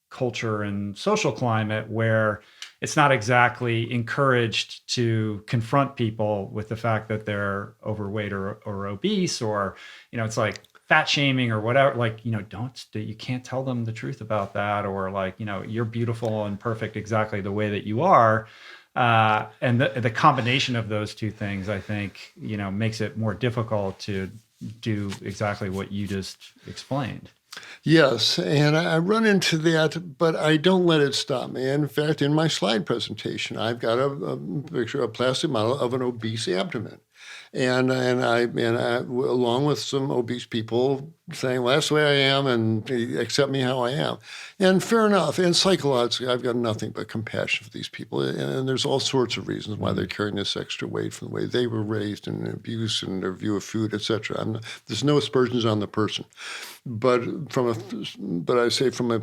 culture and social climate where it's not exactly encouraged to confront people with the fact that they're overweight or obese, or, it's like fat shaming or whatever, you can't tell them the truth about that. Or you're beautiful and perfect exactly the way that you are. And the combination of those 2 things, I think, makes it more difficult to do exactly what you just explained. Yes, and I run into that, but I don't let it stop me. In fact, in my slide presentation, I've got a picture, a plastic model of an obese abdomen. And I along with some obese people saying, well, that's the way I am, and accept me how I am. And fair enough. And psychologically, I've got nothing but compassion for these people. And there's all sorts of reasons why they're carrying this extra weight from the way they were raised, and abuse and their view of food, etc. There's no aspersions on the person. But I say from a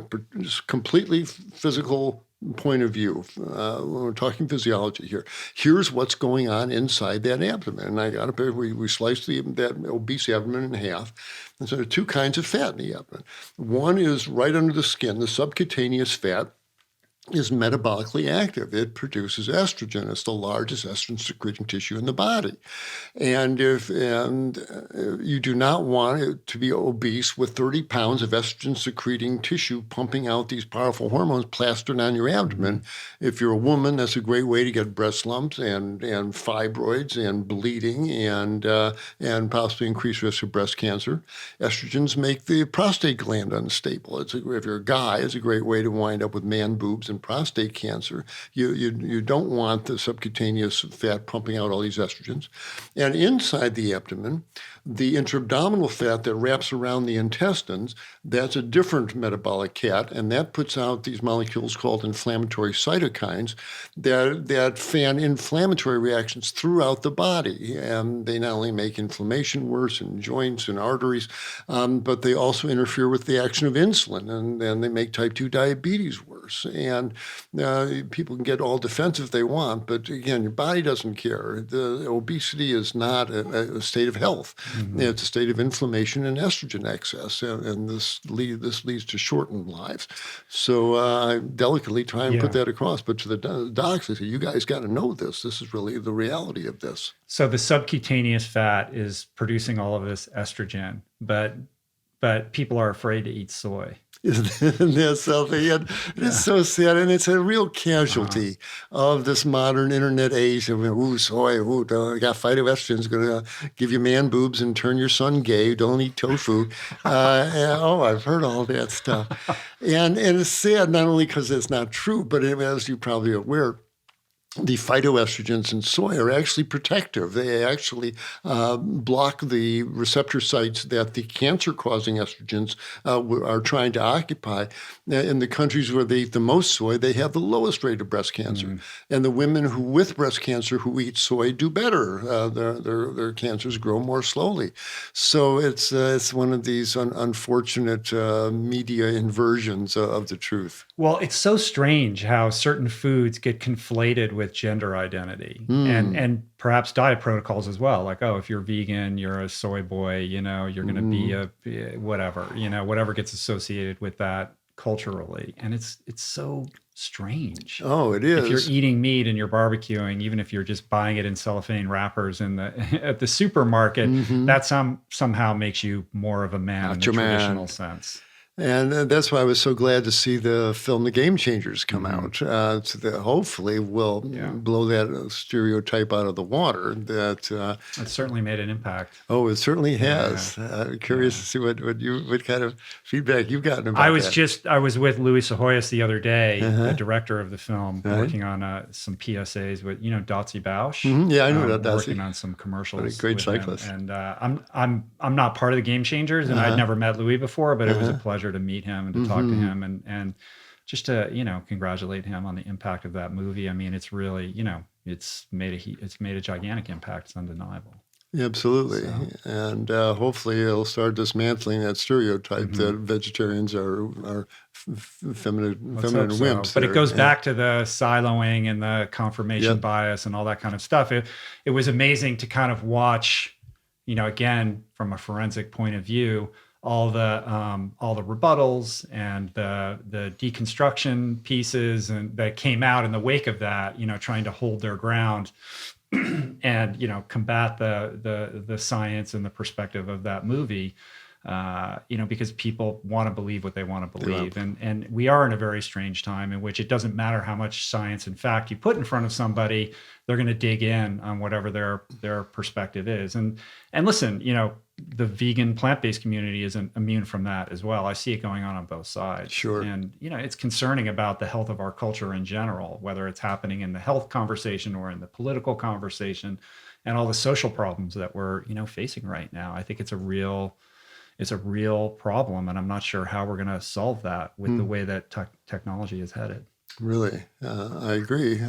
completely physical point of view, when we're talking physiology here, here's what's going on inside that abdomen. And we slice that obese abdomen in half. And so there are 2 kinds of fat in the abdomen. One is right under the skin, the subcutaneous fat is metabolically active. It produces estrogen. It's the largest estrogen secreting tissue in the body. And you do not want it to be obese with 30 pounds of estrogen secreting tissue pumping out these powerful hormones plastered on your abdomen. If you're a woman, that's a great way to get breast lumps and fibroids and bleeding and possibly increased risk of breast cancer. Estrogens make the prostate gland unstable. If you're a guy, it's a great way to wind up with man boobs and prostate cancer. You don't want the subcutaneous fat pumping out all these estrogens. And inside the abdomen, the intra-abdominal fat that wraps around the intestines, that's a different metabolic cat, and that puts out these molecules called inflammatory cytokines that fan inflammatory reactions throughout the body. And they not only make inflammation worse in joints and arteries, but they also interfere with the action of insulin, and they make type 2 diabetes worse. And people can get all defensive if they want, but again, your body doesn't care. The obesity is not a state of health. Mm-hmm. It's a state of inflammation and estrogen excess, and this leads to shortened lives. So I delicately try and put that across. But to the docs, I say, you guys got to know this. This is really the reality of this. So the subcutaneous fat is producing all of this estrogen, but people are afraid to eat soy. Isn't that something? It's so sad, and it's a real casualty of this modern internet age. Soy, I got phytoestrogen's going to give you man boobs and turn your son gay. Don't eat tofu. I've heard all that stuff. And it's sad not only because it's not true, but as you're probably aware, the phytoestrogens in soy are actually protective. They actually block the receptor sites that the cancer-causing estrogens are trying to occupy. In the countries where they eat the most soy, they have the lowest rate of breast cancer. And the women who with breast cancer who eat soy do better. Their cancers grow more slowly. So it's one of these unfortunate media inversions of the truth. Well, it's so strange how certain foods get conflated with gender identity and perhaps diet protocols as well. Like, oh, if you're vegan, you're a soy boy, you're going to be a whatever, whatever gets associated with that culturally. And it's so strange. Oh, it is. If you're eating meat and you're barbecuing, even if you're just buying it in cellophane wrappers at the supermarket, that somehow makes you more of a man in the traditional sense. And that's why I was so glad to see the film The Game Changers come out. So that hopefully will blow that stereotype out of the water. That it certainly made an impact. Oh, it certainly has. Curious to see what kind of feedback you've gotten about that. I was with Louis Sahoyas the other day, the director of the film, working on some PSAs with Dotsie Bausch. Yeah, I know that. Working on some commercials. What a great cyclist. And I'm not part of the Game Changers, and I'd never met Louis before, but it was a pleasure to meet him and to talk to him and just to congratulate him on the impact of that movie. I mean, it's really it's made a gigantic impact. It's undeniable. Absolutely. So. And hopefully it'll start dismantling that stereotype that vegetarians are feminine wimps. But it goes back to the siloing and the confirmation bias and all that kind of stuff. It was amazing to kind of watch, again, from a forensic point of view, all the rebuttals and the deconstruction pieces and that came out in the wake of that, trying to hold their ground and combat the science and the perspective of that movie, because people want to believe what they want to believe, and we are in a very strange time in which it doesn't matter how much science and fact you put in front of somebody, they're going to dig in on whatever their perspective is, and listen, the vegan plant-based community isn't immune from that as well. I see it going on both sides. Sure. And, it's concerning about the health of our culture in general, whether it's happening in the health conversation or in the political conversation and all the social problems that we're, facing right now. I think it's a real problem. And I'm not sure how we're going to solve that with the way that technology is headed. Really. I agree.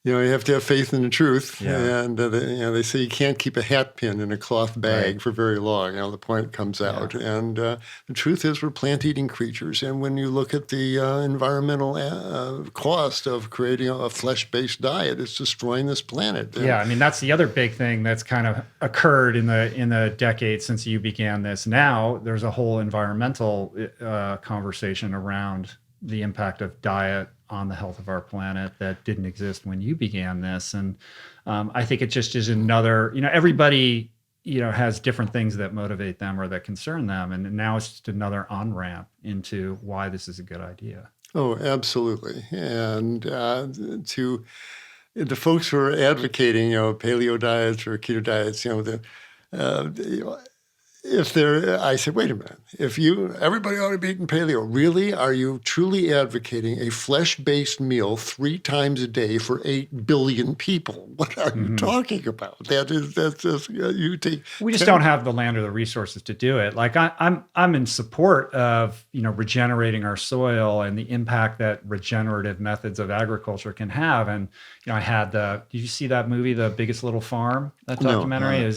You have to have faith in the truth. And, they say you can't keep a hat pin in a cloth bag for very long. The point comes out. And the truth is we're plant-eating creatures. And when you look at the environmental cost of creating a flesh-based diet, it's destroying this planet. Yeah, I mean, that's the other big thing that's kind of occurred in the decades since you began this. Now there's a whole environmental conversation around the impact of diet on the health of our planet that didn't exist when you began this. And I think it just is another, everybody, has different things that motivate them or that concern them. And now it's just another on-ramp into why this is a good idea. Oh, absolutely. And to the folks who are advocating, paleo diets or keto diets, I said, wait a minute, everybody ought to be eating paleo. Really? Are you truly advocating a flesh-based meal 3 times a day for 8 billion people? What are you talking about? We just don't have the land or the resources to do it. Like I'm in support of, regenerating our soil and the impact that regenerative methods of agriculture can have. And, I had did you see that movie, The Biggest Little Farm? That documentary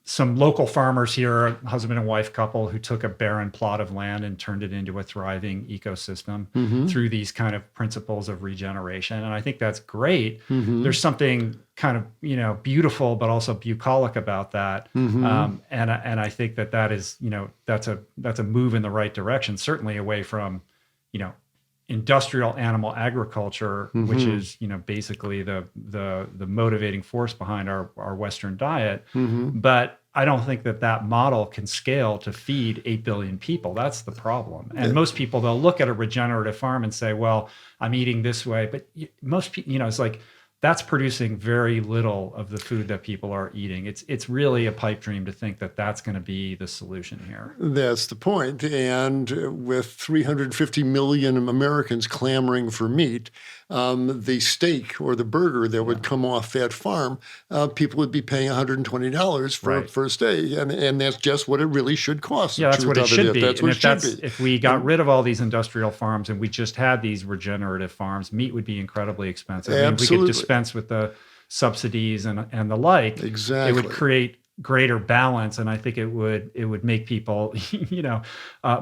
some local farmers here, a husband and wife couple who took a barren plot of land and turned it into a thriving ecosystem through these kind of principles of regeneration. And I think that's great. There's something kind of, beautiful, but also bucolic about that. And I think that is, that's a move in the right direction, certainly away from, industrial animal agriculture, which is, basically the motivating force behind our Western diet. But I don't think that model can scale to feed 8 billion people. That's the problem. And most people, they'll look at a regenerative farm and say, well, I'm eating this way. But most people, it's like, that's producing very little of the food that people are eating. It's really a pipe dream to think that that's going to be the solution here. That's the point. And with 350 million Americans clamoring for meat, the steak or the burger that would come off that farm, people would be paying $120 for a steak, and that's just what it really should cost. Yeah, that's what it should be. That's what it should be. If we got rid of all these industrial farms and we just had these regenerative farms, meat would be incredibly expensive. I mean, we could dispense with the subsidies and the like. Exactly. It would create greater balance, and I think it would make people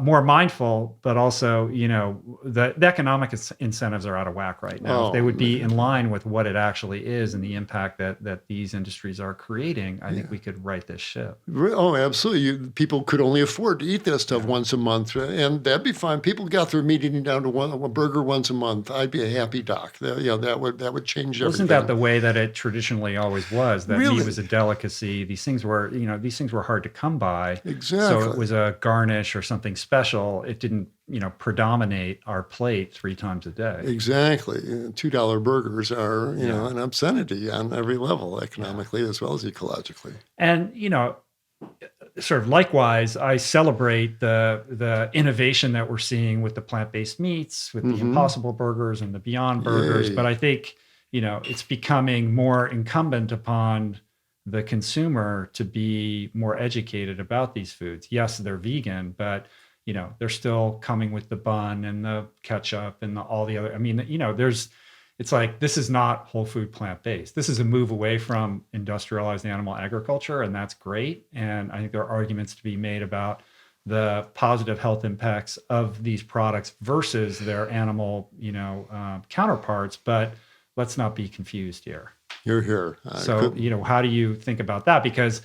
more mindful, but also the economic incentives are out of whack right now. If they would be in line with what it actually is and the impact that these industries are creating, I think we could right this ship. Oh, absolutely. People could only afford to eat that stuff once a month, and that'd be fine. People got their meat eating down to a burger once a month. I'd be a happy doc. That would change everything. Wasn't that the way that it traditionally always was? That meat was a delicacy. These things were hard to come by. Exactly. So it was a garnish or something special. It didn't, predominate our plate 3 times a day. Exactly. $2 burgers are, an obscenity on every level, economically as well as ecologically. And, sort of likewise, I celebrate the innovation that we're seeing with the plant-based meats, with the Impossible Burgers and the Beyond Burgers. But I think, it's becoming more incumbent upon the consumer to be more educated about these foods. Yes, they're vegan, but they're still coming with the bun and the ketchup and all the other. I mean, it's like, this is not whole food plant-based. This is a move away from industrialized animal agriculture, and that's great. And I think there are arguments to be made about the positive health impacts of these products versus their animal, counterparts. But let's not be confused here. You're here. So, how do you think about that? Because,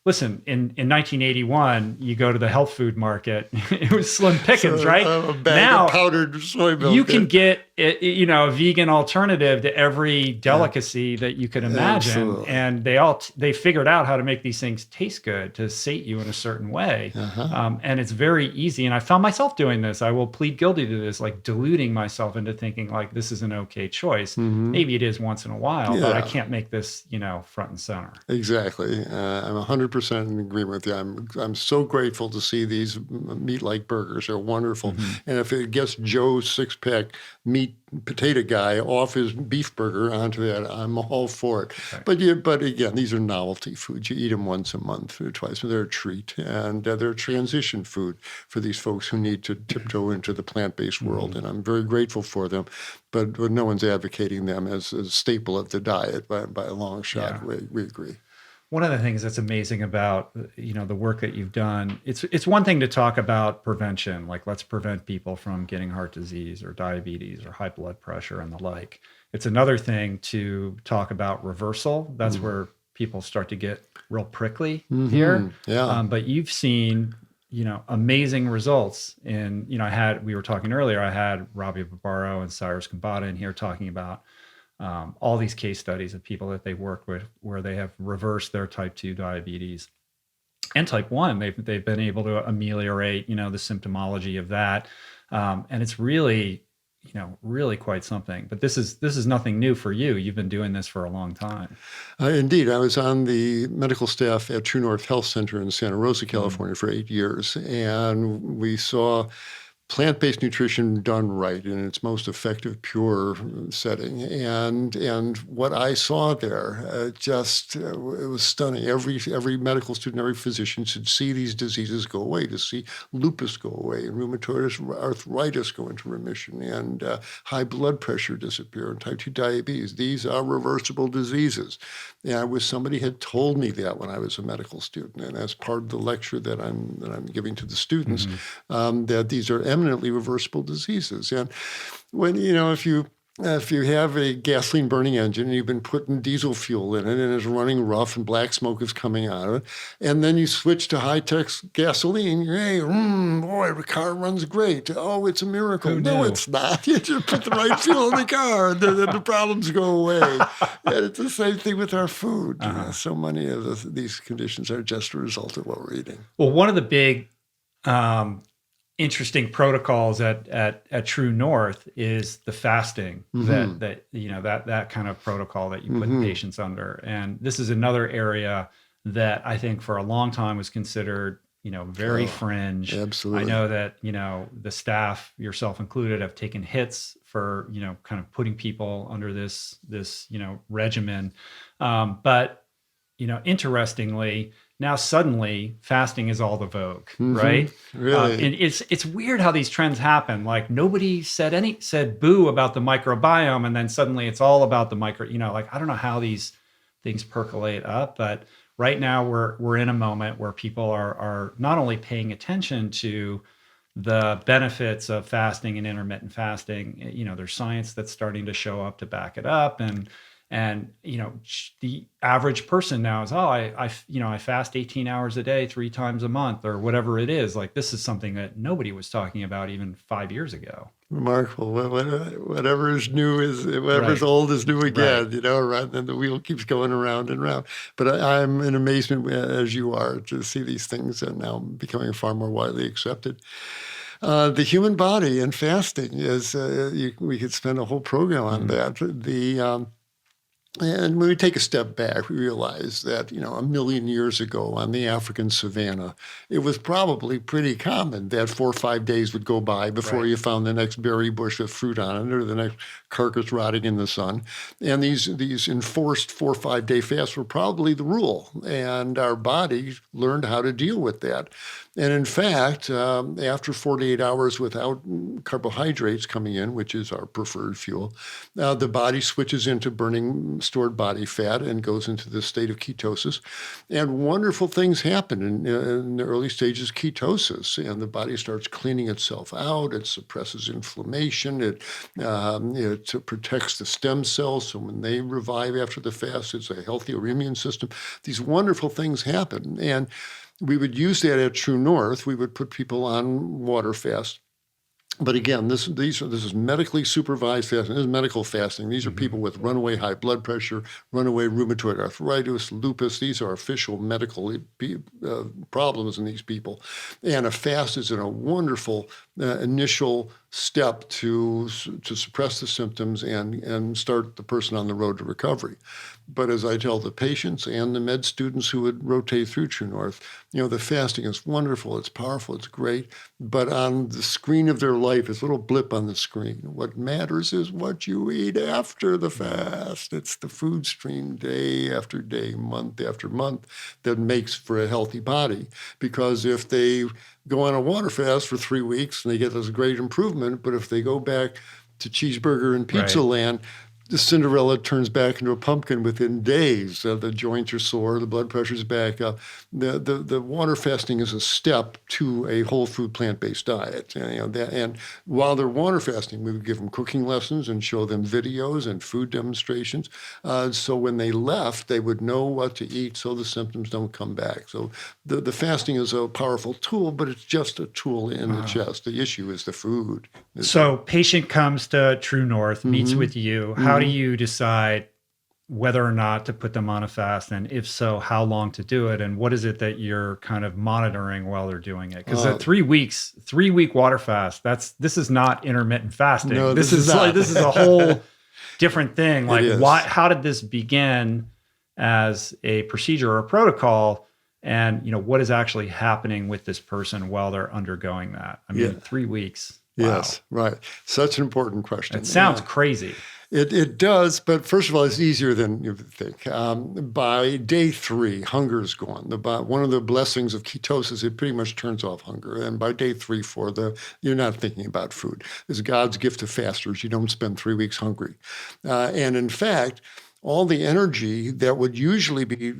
listen, in 1981, you go to the health food market, it was slim pickings, right? A bag of powdered soy milk. You can get, a vegan alternative to every delicacy that you could imagine. Absolutely. And they figured out how to make these things taste good to sate you in a certain way. And it's very easy. And I found myself doing this. I will plead guilty to this, like deluding myself into thinking like this is an okay choice. Maybe it is once in a while, but I can't make this, front and center. Exactly. I'm 100% in agreement with you. I'm so grateful to see these meat-like burgers. They're wonderful. And if it gets Joe's six-pack meat potato guy off his beef burger onto that, I'm all for it. Okay. But again, these are novelty foods. You eat them once a month or twice. They're a treat, and they're a transition food for these folks who need to tiptoe into the plant-based world. And I'm very grateful for them. But no one's advocating them as a staple of the diet by a long shot. Yeah. We agree. One of the things that's amazing about, the work that you've done, it's one thing to talk about prevention, like let's prevent people from getting heart disease or diabetes or high blood pressure and the like. It's another thing to talk about reversal. That's where people start to get real prickly here. Yeah. But you've seen, amazing results in, we were talking earlier, I had Robbie Barbaro and Cyrus Kambata in here talking about all these case studies of people that they work with where they have reversed their type 2 diabetes and type 1. They've been able to ameliorate, the symptomology of that. And it's really, really quite something. But this is nothing new for you. You've been doing this for a long time. Indeed. I was on the medical staff at TrueNorth Health Center in Santa Rosa, California for 8 years. And we saw plant-based nutrition done right in its most effective, pure setting. And what I saw there, it was stunning. Every medical student, every physician should see these diseases go away, to see lupus go away, and rheumatoid arthritis go into remission, and high blood pressure disappear, and type 2 diabetes. These are reversible diseases. And I wish somebody had told me that when I was a medical student, and as part of the lecture that I'm giving to the students, that these are eminently reversible diseases. And when, if you have a gasoline burning engine and you've been putting diesel fuel in it and it's running rough and black smoke is coming out of it, and then you switch to high-tech gasoline, hey, boy, the car runs great. Oh, it's a miracle. No, it's not. You just put the right fuel in the car and then the problems go away. And it's the same thing with our food. So many of these conditions are just a result of what we're eating. Well, one of the big interesting protocols at True North is the fasting that kind of protocol that you put patients under. And this is another area that I think for a long time was considered, very fringe. Absolutely. I know that, the staff, yourself included, have taken hits for, kind of putting people under this regimen. But, interestingly, now suddenly fasting is all the vogue, right? Really? And it's weird how these trends happen. Like nobody said boo about the microbiome, and then suddenly it's all about the I don't know how these things percolate up, but right now we're in a moment where people are not only paying attention to the benefits of fasting and intermittent fasting. There's science that's starting to show up to back it up, and the average person now is, I fast 18 hours a day 3 times a month or whatever it is. Like this is something that nobody was talking about even 5 years ago. Remarkable. Whatever is new whatever's Right. old is new again, Right. right? And the wheel keeps going around and around. But I'm in amazement, as you are, to see these things now becoming far more widely accepted. The human body and fasting is, we could spend a whole program on that. And when we take a step back, we realize that, a million years ago on the African savanna, it was probably pretty common that 4 or 5 days would go by before you found the next berry bush with fruit on it or the next carcass rotting in the sun. And these enforced 4 or 5 day fasts were probably the rule. And our bodies learned how to deal with that. And in fact, after 48 hours without carbohydrates coming in, which is our preferred fuel, the body switches into burning stored body fat and goes into this state of ketosis. And wonderful things happen in the early stages of ketosis. And the body starts cleaning itself out. It suppresses inflammation. It protects the stem cells. So when they revive after the fast, it's a healthier immune system. These wonderful things happen. And we would use that at TrueNorth. We would put people on water fast. But again, this is medically supervised fasting. This is medical fasting. These are people with runaway high blood pressure, runaway rheumatoid arthritis, lupus. These are official medical problems in these people. And a fast is a wonderful initial step to suppress the symptoms and start the person on the road to recovery. But as I tell the patients and the med students who would rotate through TrueNorth, the fasting is wonderful, it's powerful, it's great, but on the screen of their life, it's a little blip on the screen. What matters is what you eat after the fast. It's the food stream day after day, month after month that makes for a healthy body. Because if they go on a water fast for 3 weeks and they get this great improvement, but if they go back to cheeseburger and pizza land, the Cinderella turns back into a pumpkin within days. The joints are sore, the blood pressure's back up. The water fasting is a step to a whole food plant-based diet. And while they're water fasting, we would give them cooking lessons and show them videos and food demonstrations. So when they left, they would know what to eat so the symptoms don't come back. So the fasting is a powerful tool, but it's just a tool in the chest. The issue is the food. So patient comes to TrueNorth, meets with you. How do you decide whether or not to put them on a fast? And if so, how long to do it? And what is it that you're kind of monitoring while they're doing it? Because at 3 weeks, 3-week water fast, this is not intermittent fasting. No, this is a whole different thing. Like how did this begin as a procedure or a protocol? And what is actually happening with this person while they're undergoing that? I mean, 3 weeks. Wow. Yes, right. Such an important question. It sounds crazy. It does, but first of all, it's easier than you think. By day 3, hunger is gone. One of the blessings of ketosis, it pretty much turns off hunger. And by day 3, 4, you're not thinking about food. It's God's gift to fasters. You don't spend 3 weeks hungry. And in fact, all the energy that would usually be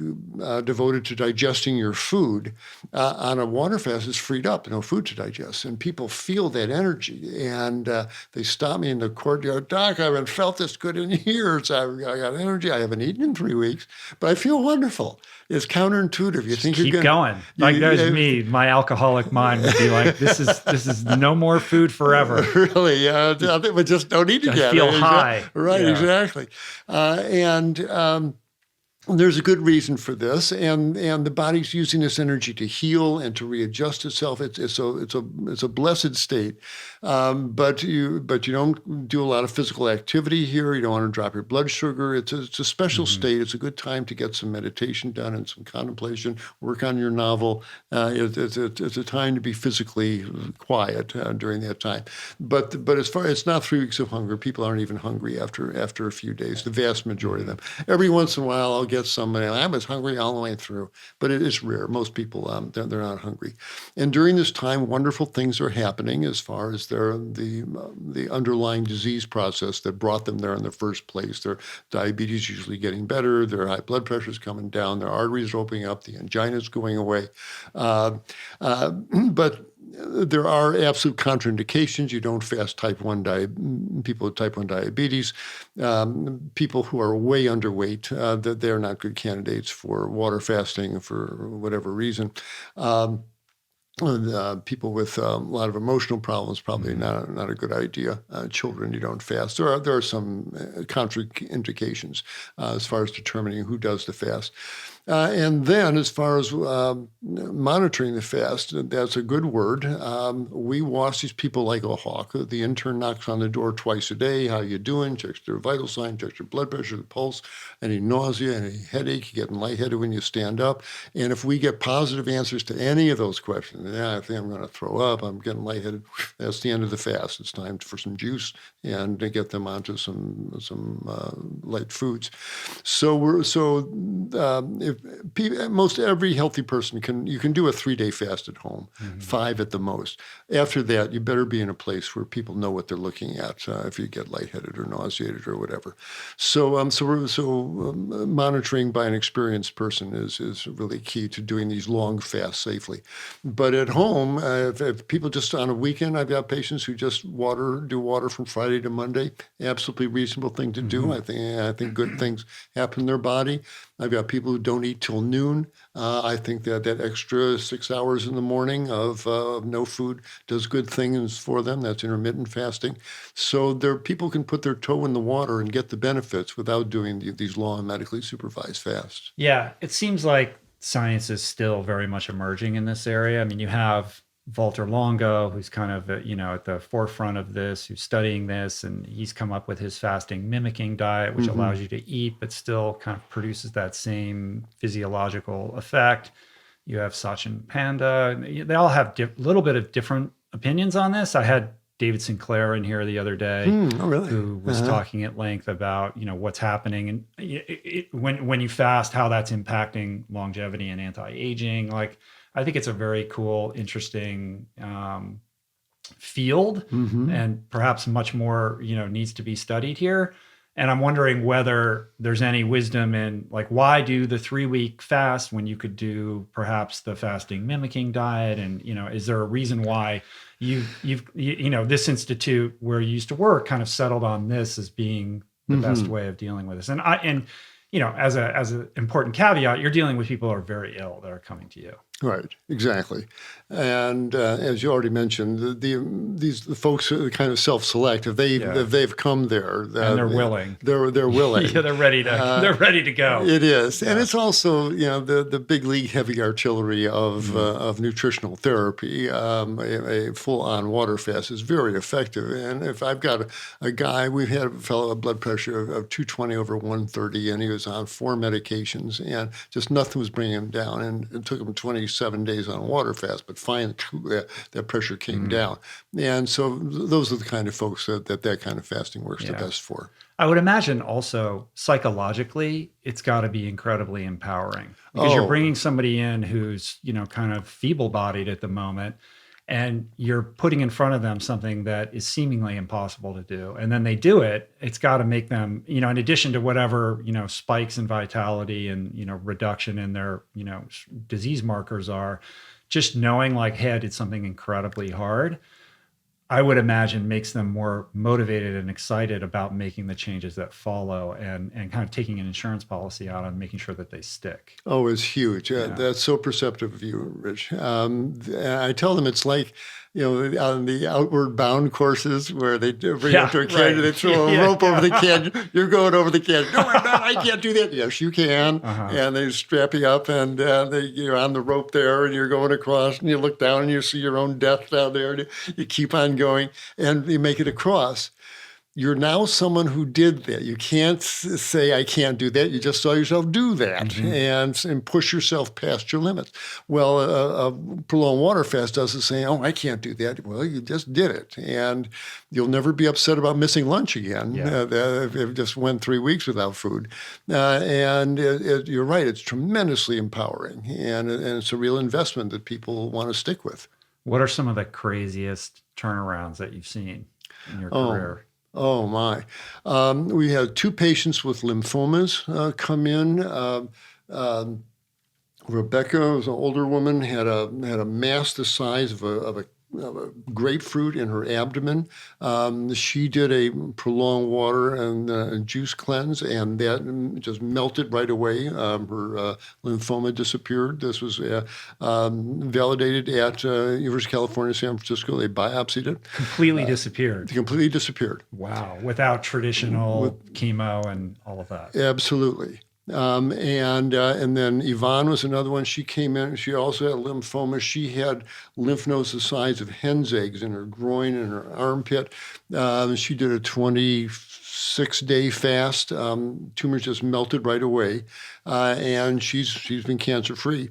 devoted to digesting your food on a water fast is freed up, no food to digest. And people feel that energy. And they stop me in the courtyard, Doc, I haven't felt this good in years. I got energy. I haven't eaten in 3 weeks, but I feel wonderful. It's counterintuitive. You think keep going. Like there's me, my alcoholic mind would be like, this is no more food forever. Really, yeah. We just don't eat it yet. I feel high. Right, yeah. Exactly. There's a good reason for this, and the body's using this energy to heal and to readjust itself. It's a blessed state, but you don't do a lot of physical activity here. You don't want to drop your blood sugar. It's a special Mm-hmm. state. It's a good time to get some meditation done and some contemplation. Work on your novel. It's a time to be physically quiet during that time. But as far it's not 3 weeks of hunger. People aren't even hungry after a few days. The vast majority of them. Every once in a while, I'll get somebody. I was hungry all the way through, but it is rare. Most people they're not hungry. And during this time, wonderful things are happening as far as the underlying disease process that brought them there in the first place. Their diabetes usually getting better. Their high blood pressure is coming down. Their arteries are opening up. The angina is going away. But there are absolute contraindications. You don't fast people with type 1 diabetes, people who are way underweight, that they're not good candidates for water fasting for whatever reason. People with a lot of emotional problems, probably not a good idea. Children, you don't fast. There are some contraindications as far as determining who does the fast. And then, as far as monitoring the fast, that's a good word. We watch these people like a hawk. The intern knocks on the door twice a day. How you doing? Checks their vital sign, checks their blood pressure, the pulse, any nausea, any headache. You getting lightheaded when you stand up. And if we get positive answers to any of those questions, I think I'm going to throw up. I'm getting lightheaded. That's the end of the fast. It's time for some juice and to get them onto some light foods. Most every healthy person you can do a 3-day fast at home, 5 at the most. After that, you better be in a place where people know what they're looking at if you get lightheaded or nauseated or whatever. So monitoring by an experienced person is really key to doing these long fasts safely. But at home, if people just on a weekend, I've got patients who just do water from Friday to Monday. Absolutely reasonable thing to do. I think good things happen in their body. I've got people who don't eat till noon. I think that extra 6 hours in the morning of no food does good things for them. That's intermittent fasting. So people can put their toe in the water and get the benefits without doing these long medically supervised fasts. Yeah, it seems like science is still very much emerging in this area. I mean, you have Walter Longo, who's kind of at the forefront of this, who's studying this, and he's come up with his fasting mimicking diet, which allows you to eat but still kind of produces that same physiological effect. You have Sachin Panda. They all have a little bit of different opinions on this. I had David Sinclair in here the other day, really? who was talking at length about what's happening and when you fast, how that's impacting longevity and anti-aging. Like, I think it's a very cool, interesting field, and perhaps much more needs to be studied here. And I'm wondering whether there's any wisdom in, like, why do the 3-week fast when you could do perhaps the fasting mimicking diet? And is there a reason why this institute where you used to work kind of settled on this as being the best way of dealing with this? And as an important caveat, you're dealing with people who are very ill that are coming to you. Right, exactly. And as you already mentioned, the folks who kind of self-select, if they've come there, and they're willing, they're willing. Yeah, they're ready to go. It is, and it's also the big league heavy artillery of nutritional therapy. A full-on water fast is very effective. And if I've got a guy, we've had a fellow with blood pressure of 220 over 130, and he was on 4 medications, and just nothing was bringing him down, and it took him 27 days on a water fast, but finally that pressure came down. And so those are the kind of folks that kind of fasting works the best for. I would imagine also psychologically, it's got to be incredibly empowering, because you're bringing somebody in who's, kind of feeble-bodied at the moment, and you're putting in front of them something that is seemingly impossible to do. And then they do it. It's got to make them, in addition to whatever, spikes in vitality and, reduction in their, disease markers are, just knowing like, hey, I did something incredibly hard, I would imagine makes them more motivated and excited about making the changes that follow, and kind of taking an insurance policy out on making sure that they stick. Oh, it's huge. That's so perceptive of you, Rich. I tell them it's like on the outward bound courses where they bring Yeah, up to a canyon, right. they throw a rope over the canyon. You're going over the canyon. No, I'm not. I can't do that. Yes, you can. And they strap you up, and you're on the rope there, and you're going across, and you look down, and you see your own death down there, and you keep on going, and you make it across. You're now someone who did that. You can't say, I can't do that. You just saw yourself do that and push yourself past your limits. Well, a prolonged water fast doesn't say, oh, I can't do that. Well, you just did it. And you'll never be upset about missing lunch again. If you just went 3 weeks without food. You're right. It's tremendously empowering. And it's a real investment that people want to stick with. What are some of the craziest turnarounds that you've seen in your career? Oh, my. We had 2 patients with lymphomas come in. Rebecca was an older woman, had a mass the size of a grapefruit in her abdomen. She did a prolonged water and juice cleanse, and that just melted right away. Her lymphoma disappeared. This was validated at University of California, San Francisco. They biopsied it. Completely disappeared. Completely disappeared. Wow. Without traditional chemo and all of that. Absolutely. And then Yvonne was another one. She came in. She also had lymphoma. She had lymph nodes the size of hen's eggs in her groin and her armpit. She did a 26-day fast. Tumors just melted right away, and she's been cancer free.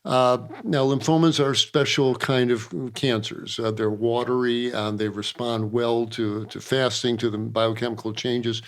Now, lymphomas are special kind of cancers. They're watery. They respond well to fasting, to the biochemical changes.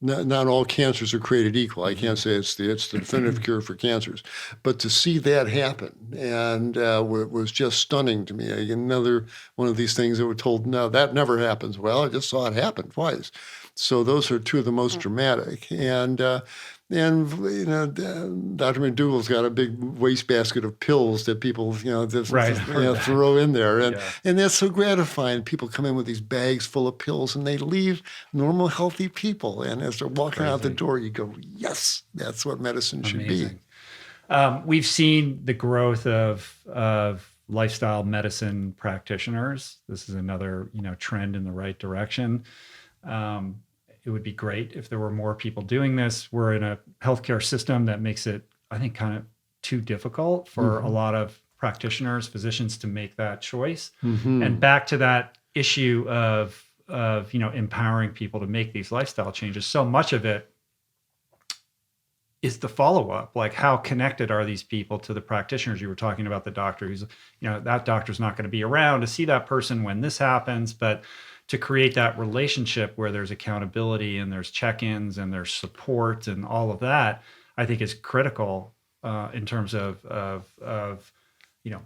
Not all cancers are created equal. I can't say it's the definitive cure for cancers, but to see that happen and was just stunning to me. Another one of these things that were told, no, that never happens. Well, I just saw it happen twice. So those are 2 of the most dramatic. And Dr. McDougall's got a big wastebasket of pills that people, throw in there. And that's so gratifying. People come in with these bags full of pills and they leave normal, healthy people. And as they're walking out the door, you go, yes, that's what medicine should be. We've seen the growth of lifestyle medicine practitioners. This is another, trend in the right direction. It would be great if there were more people doing this. We're in a healthcare system that makes it, I think, kind of too difficult for a lot of practitioners, physicians to make that choice. And back to that issue of empowering people to make these lifestyle changes. So much of it is the follow-up. Like, how connected are these people to the practitioners? You were talking about the doctor who's, that doctor's not going to be around to see that person when this happens, but to create that relationship where there's accountability and there's check-ins and there's support and all of that, I think is critical in terms of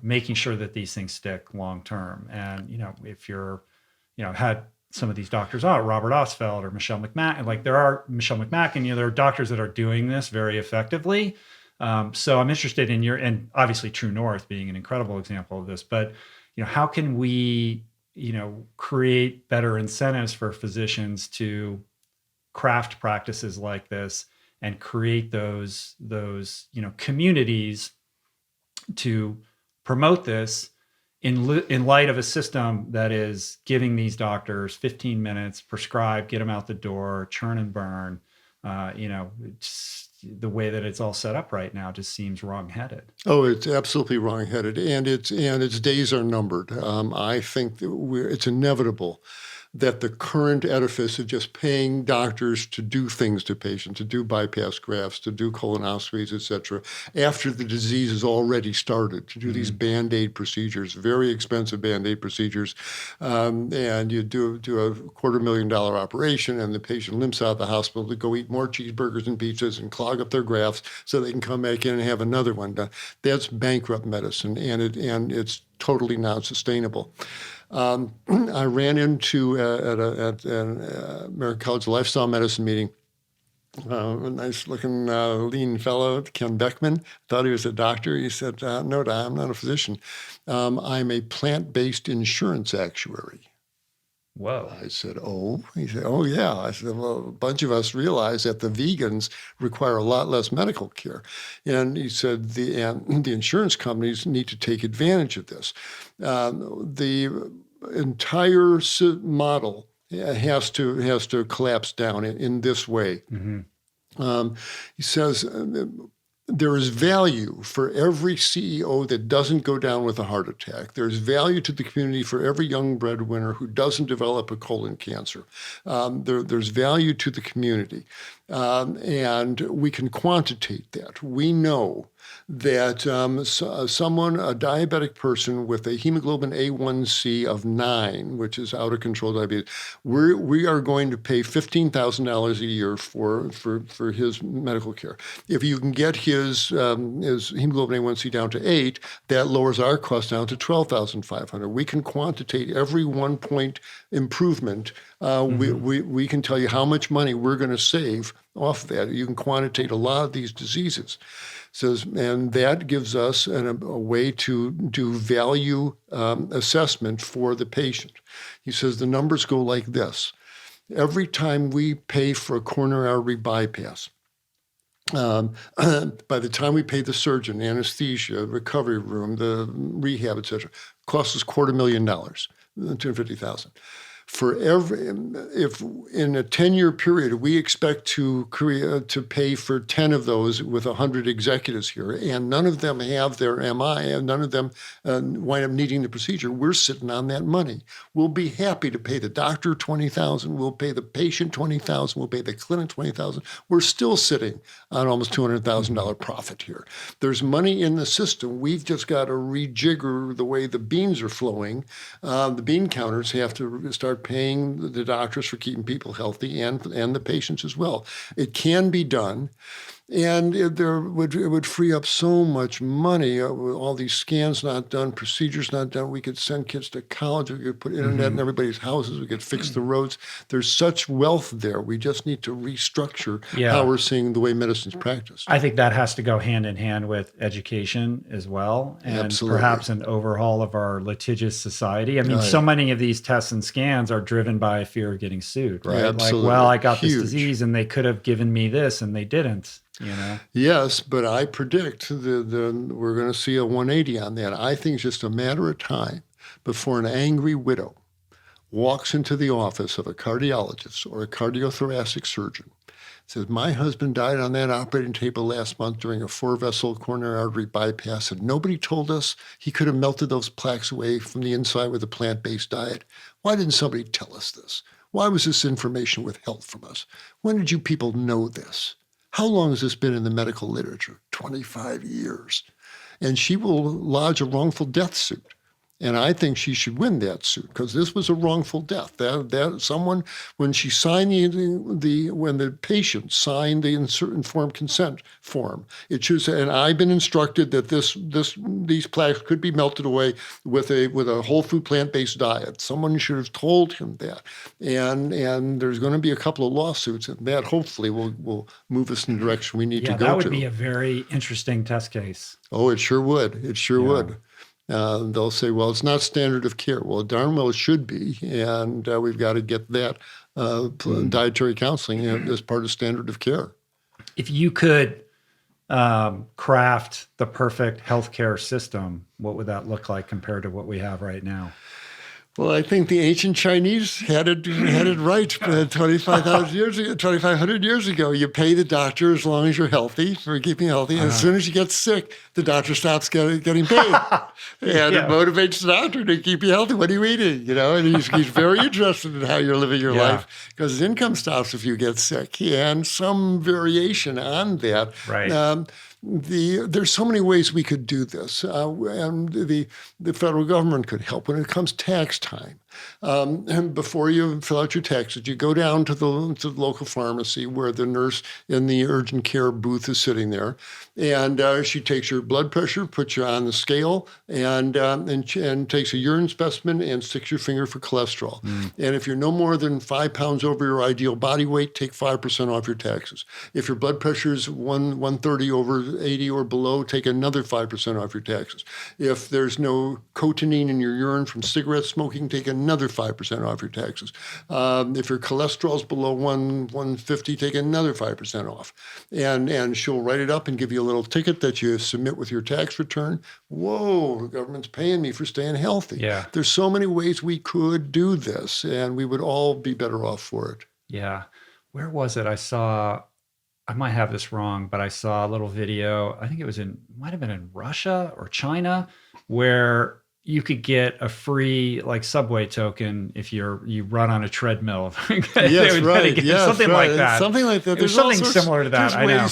making sure that these things stick long term. And if you're had some of these doctors Robert Ostfeld or Michelle McMacken, there are Michelle McMacken, there are doctors that are doing this very effectively. So I'm interested in and obviously TrueNorth being an incredible example of this, but how can we create better incentives for physicians to craft practices like this and create those communities to promote this in light of a system that is giving these doctors 15 minutes, prescribe, get them out the door, churn and burn. The way that it's all set up right now just seems wrong-headed. Oh, it's absolutely wrong-headed, and its days are numbered. I think that it's inevitable that the current edifice of just paying doctors to do things to patients, to do bypass grafts, to do colonoscopies, et cetera, after the disease has already started, to do these Band-Aid procedures, very expensive Band-Aid procedures, and you do a $250,000 operation, and the patient limps out of the hospital to go eat more cheeseburgers and pizzas and clog up their grafts so they can come back in and have another one done. That's bankrupt medicine, and it's totally not sustainable. I ran into at an American College of Lifestyle Medicine meeting a nice-looking lean fellow, Ken Beckman. Thought he was a doctor. He said, "No, I'm not a physician. I'm a plant-based insurance actuary." Whoa. I said, oh? He said, oh, yeah. I said, well, a bunch of us realize that the vegans require a lot less medical care. And he said, the insurance companies need to take advantage of this. The entire model has to collapse down in this way. He says, there is value for every CEO that doesn't go down with a heart attack. There's value to the community for every young breadwinner who doesn't develop a colon cancer. There's value to the community. And we can quantitate that. We know that someone, a diabetic person with a hemoglobin A1C of 9, which is out of control diabetes, we are going to pay $15,000 a year for his medical care. If you can get his hemoglobin A1C down to 8, that lowers our cost down to $12,500. We can quantitate every 1 point improvement. We can tell you how much money we're going to save off of that. You can quantitate a lot of these diseases. And that gives us a way to do value assessment for the patient. He says the numbers go like this. Every time we pay for a coronary artery bypass, by the time we pay the surgeon, anesthesia, recovery room, the rehab, et cetera, costs us $250,000, $250,000. If in a 10-year period we expect to pay for 10 of those with 100 executives here, and none of them have their MI, and none of them wind up needing the procedure, we're sitting on that money. We'll be happy to pay the doctor $20,000. We'll pay the patient $20,000. We'll pay the clinic $20,000. We're still sitting on almost $200,000 profit here. There's money in the system. We've just got to rejigger the way the beans are flowing. The bean counters have to start paying the doctors for keeping people healthy and the patients as well. It can be done. And it would free up so much money with all these scans not done, procedures not done. We could send kids to college. We could put internet in everybody's houses. We could fix the roads. There's such wealth there. We just need to restructure how we're seeing the way medicine's practiced. I think that has to go hand in hand with education as well, and perhaps an overhaul of our litigious society. I mean, so many of these tests and scans are driven by a fear of getting sued, right? Absolutely. Like, well, I got this disease and they could have given me this and they didn't. You know? Yes, but I predict we're going to see a 180 on that. I think it's just a matter of time before an angry widow walks into the office of a cardiologist or a cardiothoracic surgeon, says, my husband died on that operating table last month during a 4-vessel coronary artery bypass, and nobody told us he could have melted those plaques away from the inside with a plant-based diet. Why didn't somebody tell us this? Why was this information withheld from us? When did you people know this? How long has this been in the medical literature? 25 years. And she will lodge a wrongful death suit. And I think she should win that suit because this was a wrongful death. That someone, when she signed when the patient signed the informed consent form, it should say, and I've been instructed that these plaques could be melted away with a whole food plant-based diet. Someone should have told him that. And there's going to be a couple of lawsuits, and that hopefully will move us in the direction we need to go to. That would be a very interesting test case. Oh, it sure would. It sure would. They'll say, well, it's not standard of care. Well, darn well it should be. And we've got to get that dietary counseling as part of standard of care. If you could craft the perfect healthcare system, what would that look like compared to what we have right now? Well, I think the ancient Chinese had it right 2,500 years ago. You pay the doctor as long as you're healthy, for keeping healthy. And as soon as you get sick, the doctor stops getting paid. And it motivates the doctor to keep you healthy. What are you eating? And he's very interested in how you're living your life because his income stops if you get sick. And some variation on that. Right. There's so many ways we could do this, and the federal government could help when it comes tax time. And before you fill out your taxes, you go down to the local pharmacy where the nurse in the urgent care booth is sitting there, and she takes your blood pressure, puts you on the scale, and takes a urine specimen and sticks your finger for cholesterol. And if you're no more than 5 pounds over your ideal body weight, take 5% off your taxes. If your blood pressure is 130 over 80 or below, take another 5% off your taxes. If there's no cotinine in your urine from cigarette smoking, take another another 5% off your taxes. If your cholesterol's below 150, take another 5% off. And she'll write it up and give you a little ticket that you submit with your tax return. Whoa, the government's paying me for staying healthy. Yeah. There's so many ways we could do this, and we would all be better off for it. Yeah. Where was it? I might have this wrong, but I saw a little video. I think might have been in Russia or China, where you could get a free like subway token if you run on a treadmill. Yes, right. Something like that. Something like that. There's something similar to that. I know.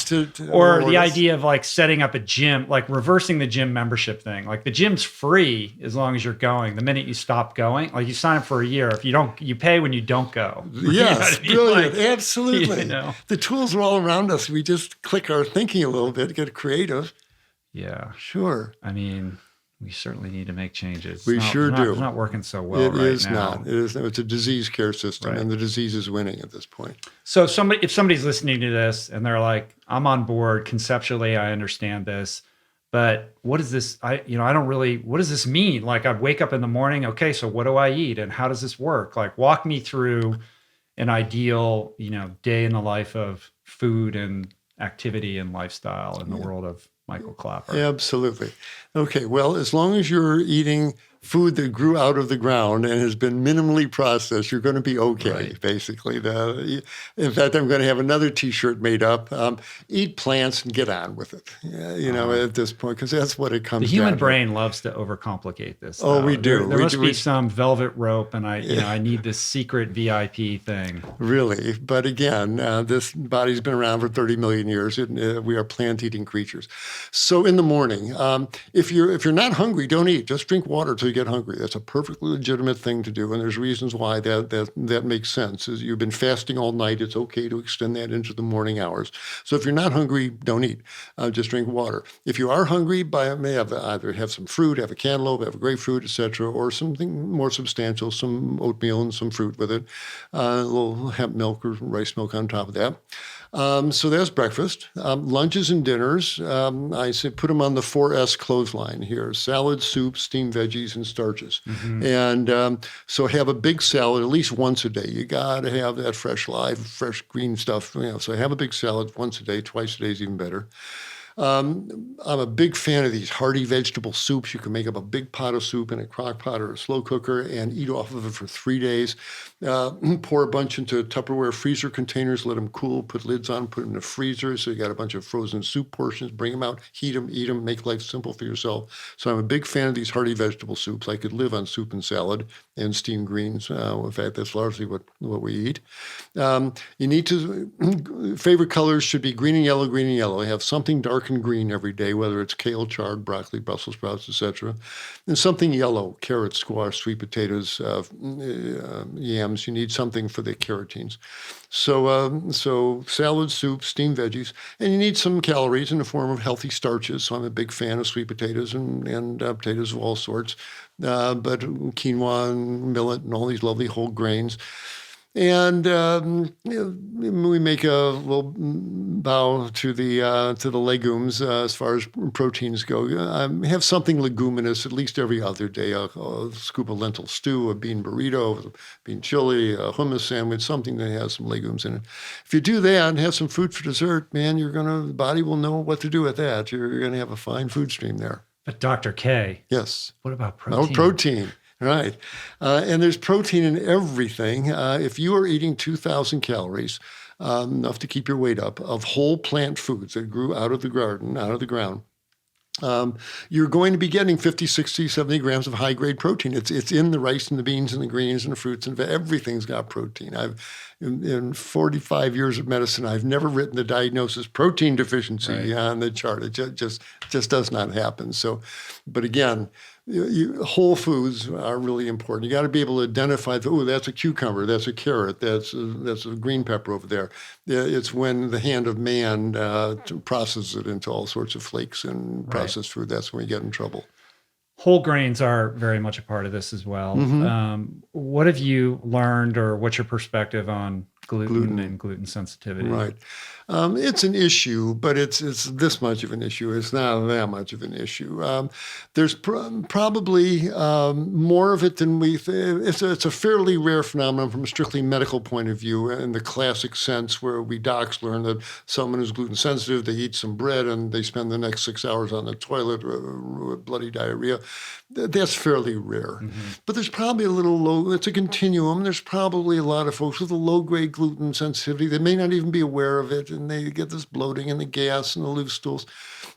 Or the idea of like setting up a gym, like reversing the gym membership thing. Like the gym's free as long as you're going. The minute you stop going, like you sign up for a year. If you don't, you pay when you don't go. Yes, brilliant. Like, absolutely. The tools are all around us. We just click our thinking a little bit, get creative. Yeah. Sure. I mean, we certainly need to make changes. We sure do. It's not working so well right now. It is not. It's a disease care system, and the disease is winning at this point. So if somebody's listening to this and they're like, I'm on board, conceptually, I understand this, but what is this? What does this mean? Like I wake up in the morning, okay, so what do I eat and how does this work? Like walk me through an ideal, day in the life of food and activity and lifestyle in the world of Michael Klaper. Absolutely. Okay, well, as long as you're eating food that grew out of the ground and has been minimally processed, you're going to be okay, basically. In fact, I'm going to have another T-shirt made up. Eat plants and get on with it, at this point, because that's what it comes down to. The human brain loves to overcomplicate this. Oh, we do. There must be some velvet rope, and I need this secret VIP thing. Really. But again, this body's been around for 30 million years. We are plant-eating creatures. So in the morning, if you're not hungry, don't eat. Just drink water till you get hungry. That's a perfectly legitimate thing to do, and there's reasons why that makes sense. As you've been fasting all night, it's okay to extend that into the morning hours. So if you're not hungry, don't eat. Just drink water. If you are hungry, either have some fruit, have a cantaloupe, have a grapefruit, etc., or something more substantial, some oatmeal and some fruit with it, a little hemp milk or rice milk on top of that. So there's breakfast. Lunches and dinners, I say put them on the 4S clothesline here: salad, soup, steamed veggies, and starches. Mm-hmm. And so have a big salad at least once a day. You got to have that fresh green stuff. So have a big salad once a day. Twice a day is even better. I'm a big fan of these hearty vegetable soups. You can make up a big pot of soup in a crock pot or a slow cooker and eat off of it for 3 days. Pour a bunch into Tupperware freezer containers, let them cool, put lids on, put them in the freezer. So you got a bunch of frozen soup portions, bring them out, heat them, eat them, make life simple for yourself. So I'm a big fan of these hearty vegetable soups. I could live on soup and salad and steamed greens. In fact, that's largely what we eat. You need to, favorite colors should be green and yellow, green and yellow. Have something dark and green every day, whether it's kale, chard, broccoli, Brussels sprouts, etc. And something yellow: carrots, squash, sweet potatoes, yams. You need something for the carotenes. So salad, soup, steamed veggies, and you need some calories in the form of healthy starches. So I'm a big fan of sweet potatoes and potatoes of all sorts, but quinoa and millet and all these lovely whole grains. And we make a little bow to the legumes as far as proteins go. Have something leguminous at least every other day. A scoop of lentil stew, a bean burrito, a bean chili, a hummus sandwich, something that has some legumes in it. If you do that and have some fruit for dessert, man, the body will know what to do with that. You're going to have a fine food stream there. But Dr. K. Yes. What about protein? Oh, protein. Right. And there's protein in everything. If you are eating 2,000 calories, enough to keep your weight up, of whole plant foods that grew out of the garden, out of the ground, you're going to be getting 50, 60, 70 grams of high-grade protein. It's in the rice and the beans and the greens and the fruits, and everything's got protein. In 45 years of medicine, I've never written the diagnosis protein deficiency on the chart. It just does not happen. So, but again, whole foods are really important. You got to be able to identify, that's a cucumber, that's a carrot, that's a green pepper over there. It's when the hand of man processes it into all sorts of flakes and processed food. That's when we get in trouble. Whole grains are very much a part of this as well. Mm-hmm. What have you learned, or what's your perspective on gluten and gluten sensitivity. Right. It's an issue, but it's this much of an issue. It's not that much of an issue. There's probably more of it than we think. It's a fairly rare phenomenon from a strictly medical point of view, in the classic sense where we docs learn that someone who's gluten sensitive, they eat some bread and they spend the next 6 hours on the toilet with bloody diarrhea. That's fairly rare. But there's probably a little low, it's a continuum. There's probably a lot of folks with a low-grade gluten sensitivity. They may not even be aware of it, and they get this bloating and the gas and the loose stools.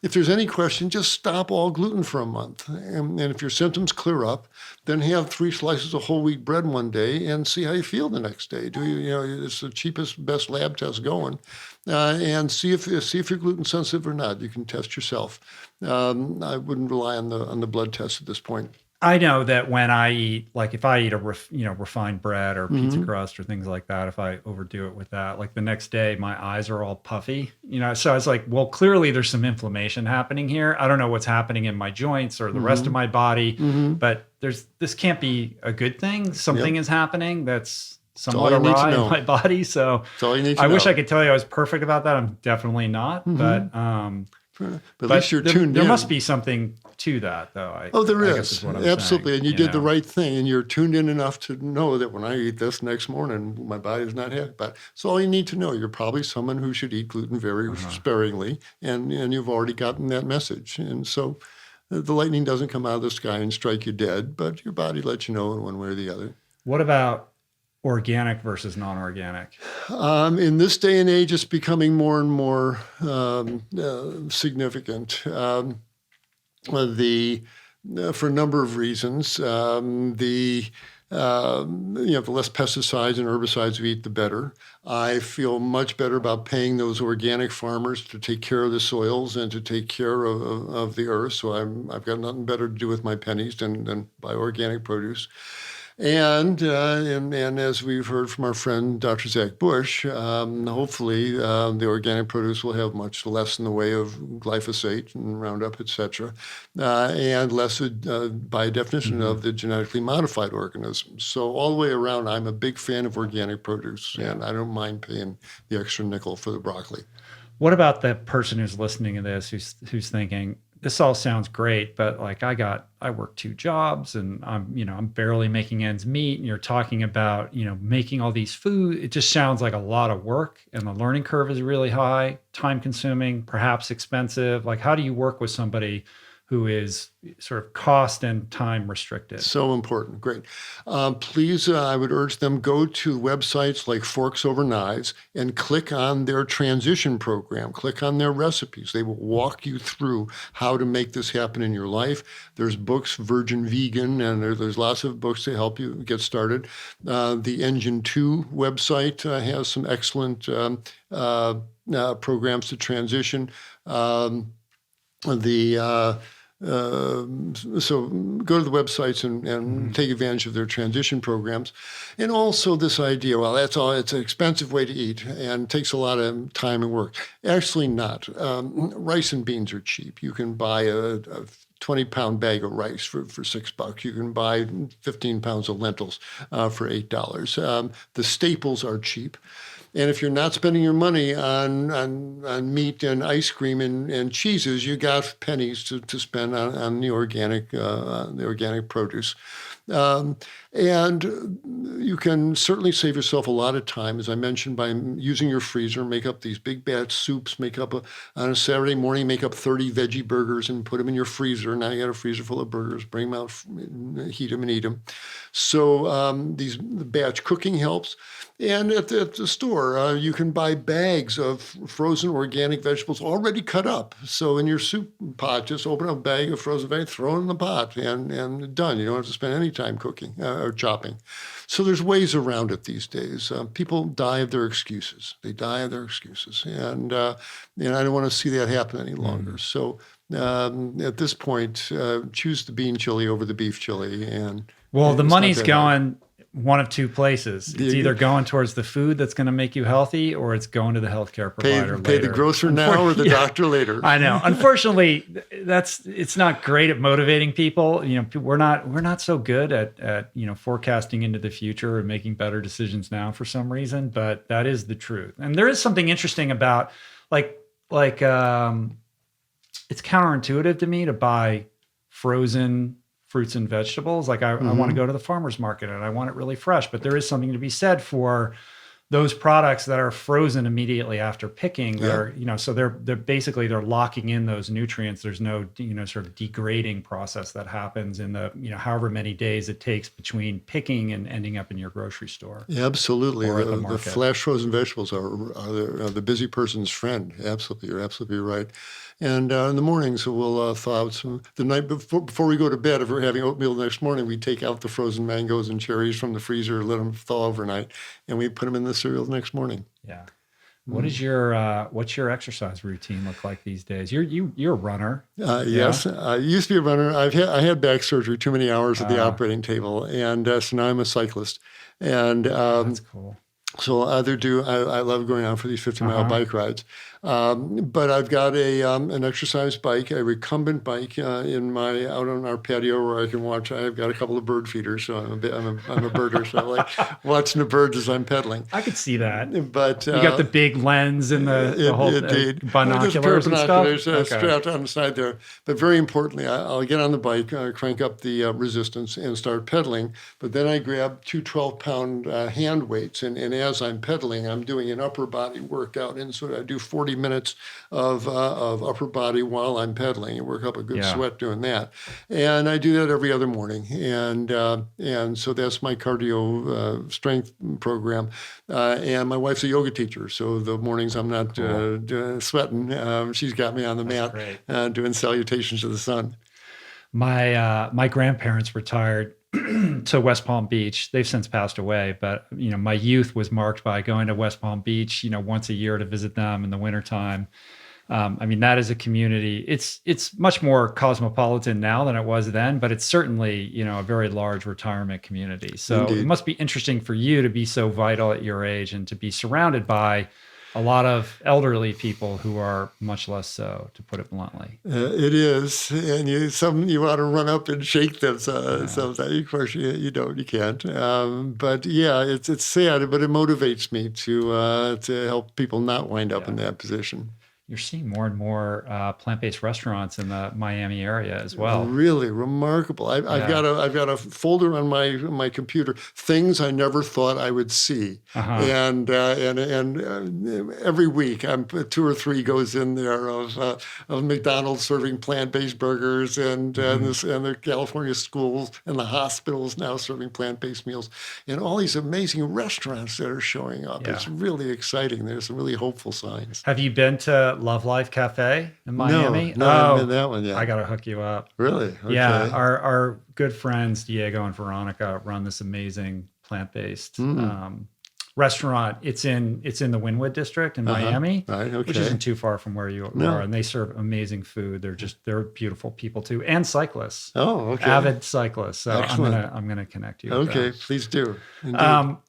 If there's any question, just stop all gluten for a month. And if your symptoms clear up, then have 3 slices of whole wheat bread one day and see how you feel the next day. It's the cheapest, best lab test going. And see if you're gluten sensitive or not. You can test yourself. I wouldn't rely on the blood test at this point. I know that when I eat, like if I eat a refined bread or pizza crust or things like that, if I overdo it with that, like the next day my eyes are all puffy, so I was like, well, clearly there's some inflammation happening here. I don't know what's happening in my joints or the rest of my body, but this can't be a good thing. Something is happening that's somewhat awry in my body. So I wish I could tell you I was perfect about that. I'm definitely not, but at least you're tuned in. There must be something to that, though. There is. Absolutely. Saying, and you did the right thing, and you're tuned in enough to know that when I eat this next morning, my body's not happy about it. So all you need to know, you're probably someone who should eat gluten very sparingly, and you've already gotten that message. And so the lightning doesn't come out of the sky and strike you dead, but your body lets you know in one way or the other. What about organic versus non-organic? In this day and age, it's becoming more and more significant. For a number of reasons, the less pesticides and herbicides we eat, the better. I feel much better about paying those organic farmers to take care of the soils and to take care of the earth. So I've got nothing better to do with my pennies than buy organic produce. And as we've heard from our friend Dr. Zach Bush, hopefully the organic produce will have much less in the way of glyphosate and Roundup, et cetera, and less by definition of the genetically modified organisms. So all the way around, I'm a big fan of organic produce, and I don't mind paying the extra nickel for the broccoli. What about the person who's listening to this, who's thinking, this all sounds great, but like I work 2 jobs and I'm barely making ends meet. And you're talking about, making all these food. It just sounds like a lot of work, and the learning curve is really high, time consuming, perhaps expensive. Like, how do you work with somebody who is sort of cost and time restricted? So important. Great. Please, I would urge them, go to websites like Forks Over Knives and click on their transition program. Click on their recipes. They will walk you through how to make this happen in your life. There's books, Virgin Vegan, and there's lots of books to help you get started. The Engine 2 website has some excellent programs to transition. So go to the websites and take advantage of their transition programs. And also this idea, well, that's all, it's an expensive way to eat and takes a lot of time and work. Actually not. Rice and beans are cheap. You can buy a 20-pound bag of rice for $6. You can buy 15 pounds of lentils for $8. The staples are cheap. And if you're not spending your money on meat and ice cream and cheeses, you got pennies to spend on the organic produce. And you can certainly save yourself a lot of time, as I mentioned, by using your freezer. Make up these big batch soups. On a Saturday morning, make up 30 veggie burgers and put them in your freezer. Now you got a freezer full of burgers. Bring them out, heat them, and eat them. So the batch cooking helps. And at the store, you can buy bags of frozen organic vegetables already cut up. So in your soup pot, just open up a bag of frozen vegetables, throw it in the pot, and done. You don't have to spend any time cooking or chopping. So there's ways around it these days. People die of their excuses. They die of their excuses. And I don't want to see that happen any longer. So at this point, choose the bean chili over the beef chili. And well, the money's going one of two places. It's either going towards the food that's going to make you healthy, or it's going to the healthcare provider pay later. the grocer now or the doctor later. I know. Unfortunately, it's not great at motivating people. We're not so good at forecasting into the future and making better decisions now for some reason. But that is the truth. And there is something interesting about like it's counterintuitive to me to buy frozen fruits and vegetables. Like I want to go to the farmer's market and I want it really fresh, but there is something to be said for those products that are frozen immediately after picking. So they're basically locking in those nutrients. There's no, sort of degrading process that happens in the, however many days it takes between picking and ending up in your grocery store. Yeah, absolutely. Or The flash frozen vegetables are the busy person's friend. Absolutely. You're absolutely right. And in the mornings, we'll thaw out some. The night before we go to bed, if we're having oatmeal the next morning, we take out the frozen mangoes and cherries from the freezer, let them thaw overnight, and we put them in the cereal the next morning. Yeah. What is what's your exercise routine look like these days? You're a runner. Yes, I used to be a runner. I had back surgery, too many hours at the operating table, and so now I'm a cyclist. And that's cool. So I love going out for these 50-mile bike rides. But I've got an exercise bike, a recumbent bike out on our patio where I can watch. I've got a couple of bird feeders, so I'm a birder, so I like watching the birds as I'm pedaling. I could see that. But you got the big lens and the whole binoculars and stuff. Strapped on the side there. But very importantly, I'll get on the bike, crank up the resistance, and start pedaling. But then I grab two 12-pound hand weights, and as I'm pedaling, I'm doing an upper body workout, and so I do 40 minutes of upper body while I'm pedaling and work up a good sweat doing that. And I do that every other morning. And so that's my cardio strength program. And my wife's a yoga teacher, so the mornings I'm not sweating. She's got me on the mat doing salutations to the sun. My grandparents retired to West Palm Beach. They've since passed away, but my youth was marked by going to West Palm Beach, once a year to visit them in the wintertime. That is a community. It's much more cosmopolitan now than it was then, but it's certainly, a very large retirement community. So Indeed. It must be interesting for you to be so vital at your age and to be surrounded by a lot of elderly people who are much less so, to put it bluntly. It is, and you want to run up and shake them. Sometimes, of course, you don't, you can't. But yeah, it's sad, but it motivates me to help people not wind up in that position. You're seeing more and more plant-based restaurants in the Miami area as well. Really remarkable. I've got a folder on my computer, things I never thought I would see, and every week 2 or 3 goes in there of McDonald's serving plant-based burgers and the California schools and the hospitals now serving plant-based meals, and all these amazing restaurants that are showing up. Yeah. It's really exciting. There's some really hopeful signs. Have you been to Love Life Cafe in Miami? No, I haven't been that one yet. I got to hook you up. Really? Okay. Yeah, our good friends Diego and Veronica run this amazing plant-based restaurant. It's in the Wynwood district in Miami, right, okay. which isn't too far from where you are. And they serve amazing food. They're beautiful people too, and cyclists. Oh, okay. Avid cyclists. So I'm gonna connect you. Okay, with them. Please do.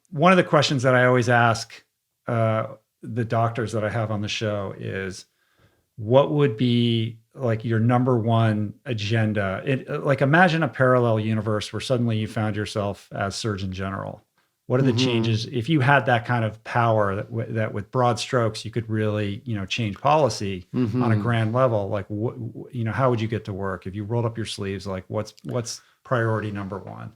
One of the questions that I always ask the doctors that I have on the show is, what would be like your number one agenda? Imagine a parallel universe where suddenly you found yourself as Surgeon General. What are the changes if you had that kind of power that with broad strokes you could really change policy on a grand level? Like how would you get to work if you rolled up your sleeves? Like what's priority number one?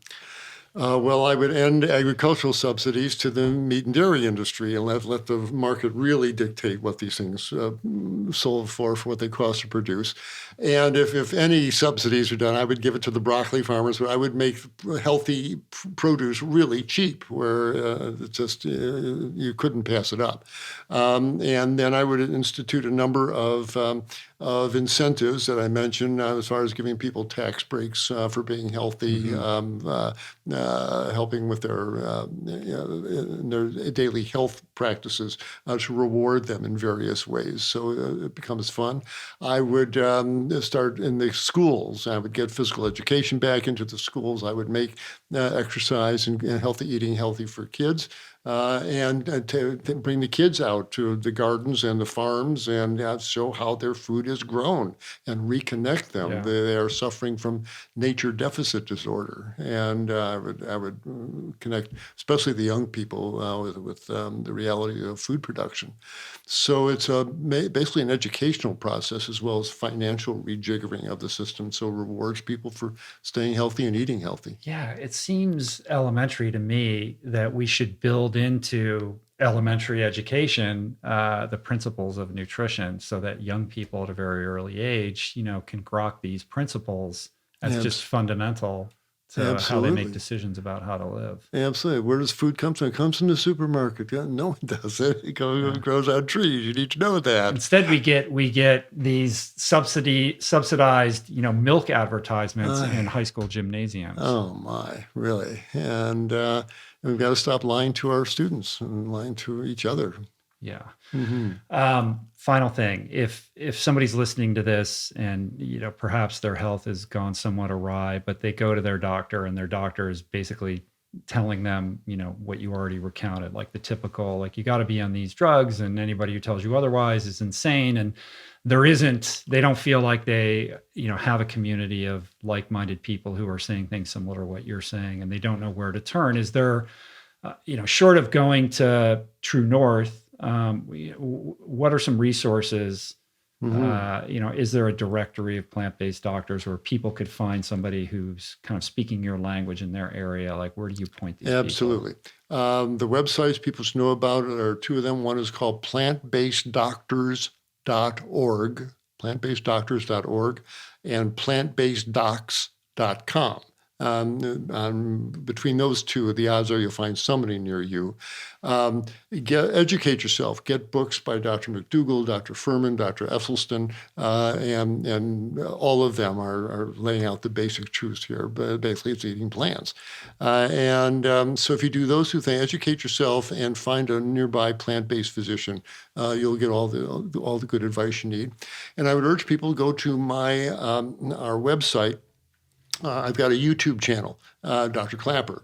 Well, I would end agricultural subsidies to the meat and dairy industry and let the market really dictate what these things sold for what they cost to produce. And if any subsidies are done, I would give it to the broccoli farmers. I would make healthy produce really cheap, where you couldn't pass it up. And then I would institute a number of of incentives that I mentioned, as far as giving people tax breaks for being healthy, helping with their daily health practices to reward them in various ways. So it becomes fun. I would start in the schools. I would get physical education back into the schools. I would make exercise and healthy eating healthy for kids. And to bring the kids out to the gardens and the farms and show how their food is grown and reconnect them. Yeah. They are suffering from nature deficit disorder, and I would connect, especially the young people, with the reality of food production. So it's basically an educational process as well as financial rejiggering of the system. So it rewards people for staying healthy and eating healthy. Yeah, it seems elementary to me that we should build into elementary education the principles of nutrition so that young people at a very early age, can grok these principles as just fundamental to how they make decisions about how to live. Absolutely. Where does food come from? It comes from the supermarket. Yeah, no one does it. It grows on trees. You need to know that. Instead, we get these subsidized, milk advertisements in high school gymnasiums. Oh my, really? And we've got to stop lying to our students and lying to each other. Yeah. Final thing, if somebody's listening to this and perhaps their health has gone somewhat awry, but they go to their doctor and their doctor is basically telling them, what you already recounted, like the typical, like you got to be on these drugs, and anybody who tells you otherwise is insane. And they don't feel like they, have a community of like-minded people who are saying things similar to what you're saying, and they don't know where to turn. Is there, short of going to TrueNorth, what are some resources? Is there a directory of plant-based doctors where people could find somebody who's kind of speaking your language in their area? Like, where do you point these Absolutely. people? The websites people should know about are two of them. One is called plantbaseddoctors.org, plantbaseddoctors.org, and plantbaseddocs.com. Between those two, the odds are you'll find somebody near you. Educate yourself. Get books by Dr. McDougall, Dr. Furman, Dr. Esselston, and all of them are laying out the basic truths here. But basically, it's eating plants. So if you do those two things, educate yourself and find a nearby plant-based physician, you'll get all the good advice you need. And I would urge people to go to our website. I've got a YouTube channel, Dr. Klaper,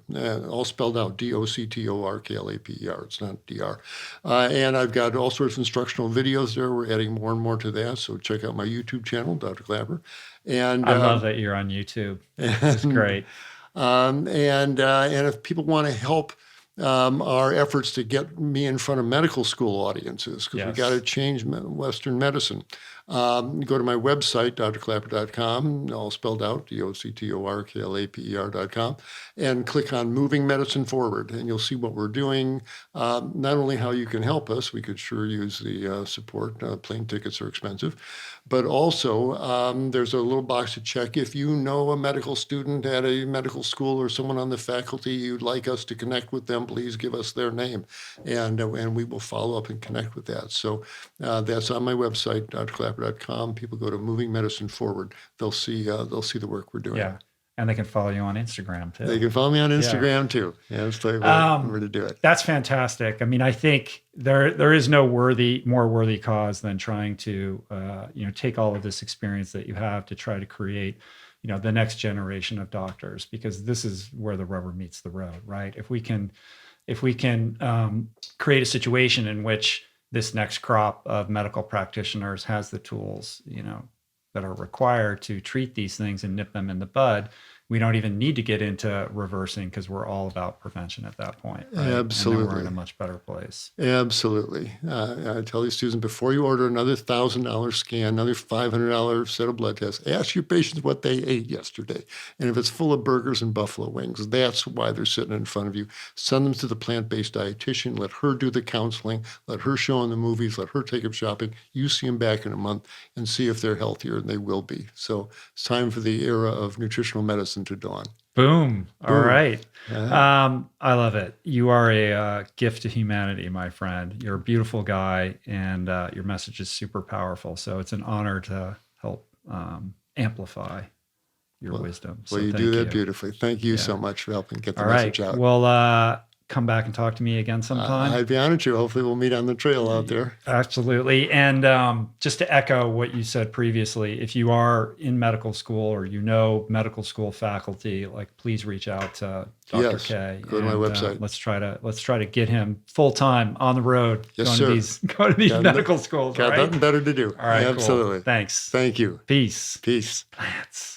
all spelled out, DOCTORKLAPER. It's not DR. And I've got all sorts of instructional videos there. We're adding more and more to that. So check out my YouTube channel, Dr. Klaper. And I love that you're on YouTube. It's great. And if people want to help our efforts to get me in front of medical school audiences, because we got to change Western medicine. Go to my website, drklaper.com, all spelled out, DOCTORKLAPER.com, and click on Moving Medicine Forward, and you'll see what we're doing, not only how you can help us, we could sure use the support, plane tickets are expensive, but also there's a little box to check if you know a medical student at a medical school or someone on the faculty you'd like us to connect with them, please give us their name, and we will follow up and connect with that. So that's on my website, drklaper.com. People go to Moving Medicine Forward. They'll see the work we're doing. Yeah, and they can follow you on Instagram too. They can follow me on Instagram too. Yeah, that's the way to do it. That's fantastic. I mean, I think there is no more worthy cause than trying to take all of this experience that you have to try to create the next generation of doctors, because this is where the rubber meets the road, right? If we can create a situation in which this next crop of medical practitioners has the tools, that are required to treat these things and nip them in the bud, we don't even need to get into reversing, because we're all about prevention at that point. Right? Absolutely. And then we're in a much better place. Absolutely. I tell these students, before you order another $1,000 scan, another $500 set of blood tests, ask your patients what they ate yesterday. And if it's full of burgers and buffalo wings, that's why they're sitting in front of you. Send them to the plant-based dietitian. Let her do the counseling. Let her show them the movies. Let her take them shopping. You see them back in a month and see if they're healthier, and they will be. So it's time for the era of nutritional medicine listen to Dawn. Boom. All Boom. right. Uh-huh. I love it. You are a gift to humanity, my friend. You're a beautiful guy, and your message is super powerful. So it's an honor to help amplify your wisdom. So Well, you thank do that you. beautifully. Thank you Yeah. so much for helping get the All right. message out. Well, come back and talk to me again sometime. I'd be honored to. Hopefully we'll meet on the trail out there. Absolutely. And just to echo what you said previously, if you are in medical school or you know medical school faculty, like please reach out to Dr. Yes, K. go to my website. Let's try to get him full time on the road. Yes, going sir. To these medical schools. Got Right? nothing better to do. All right. Absolutely. Cool. Thanks. Thank you. Peace. Peace. Plants.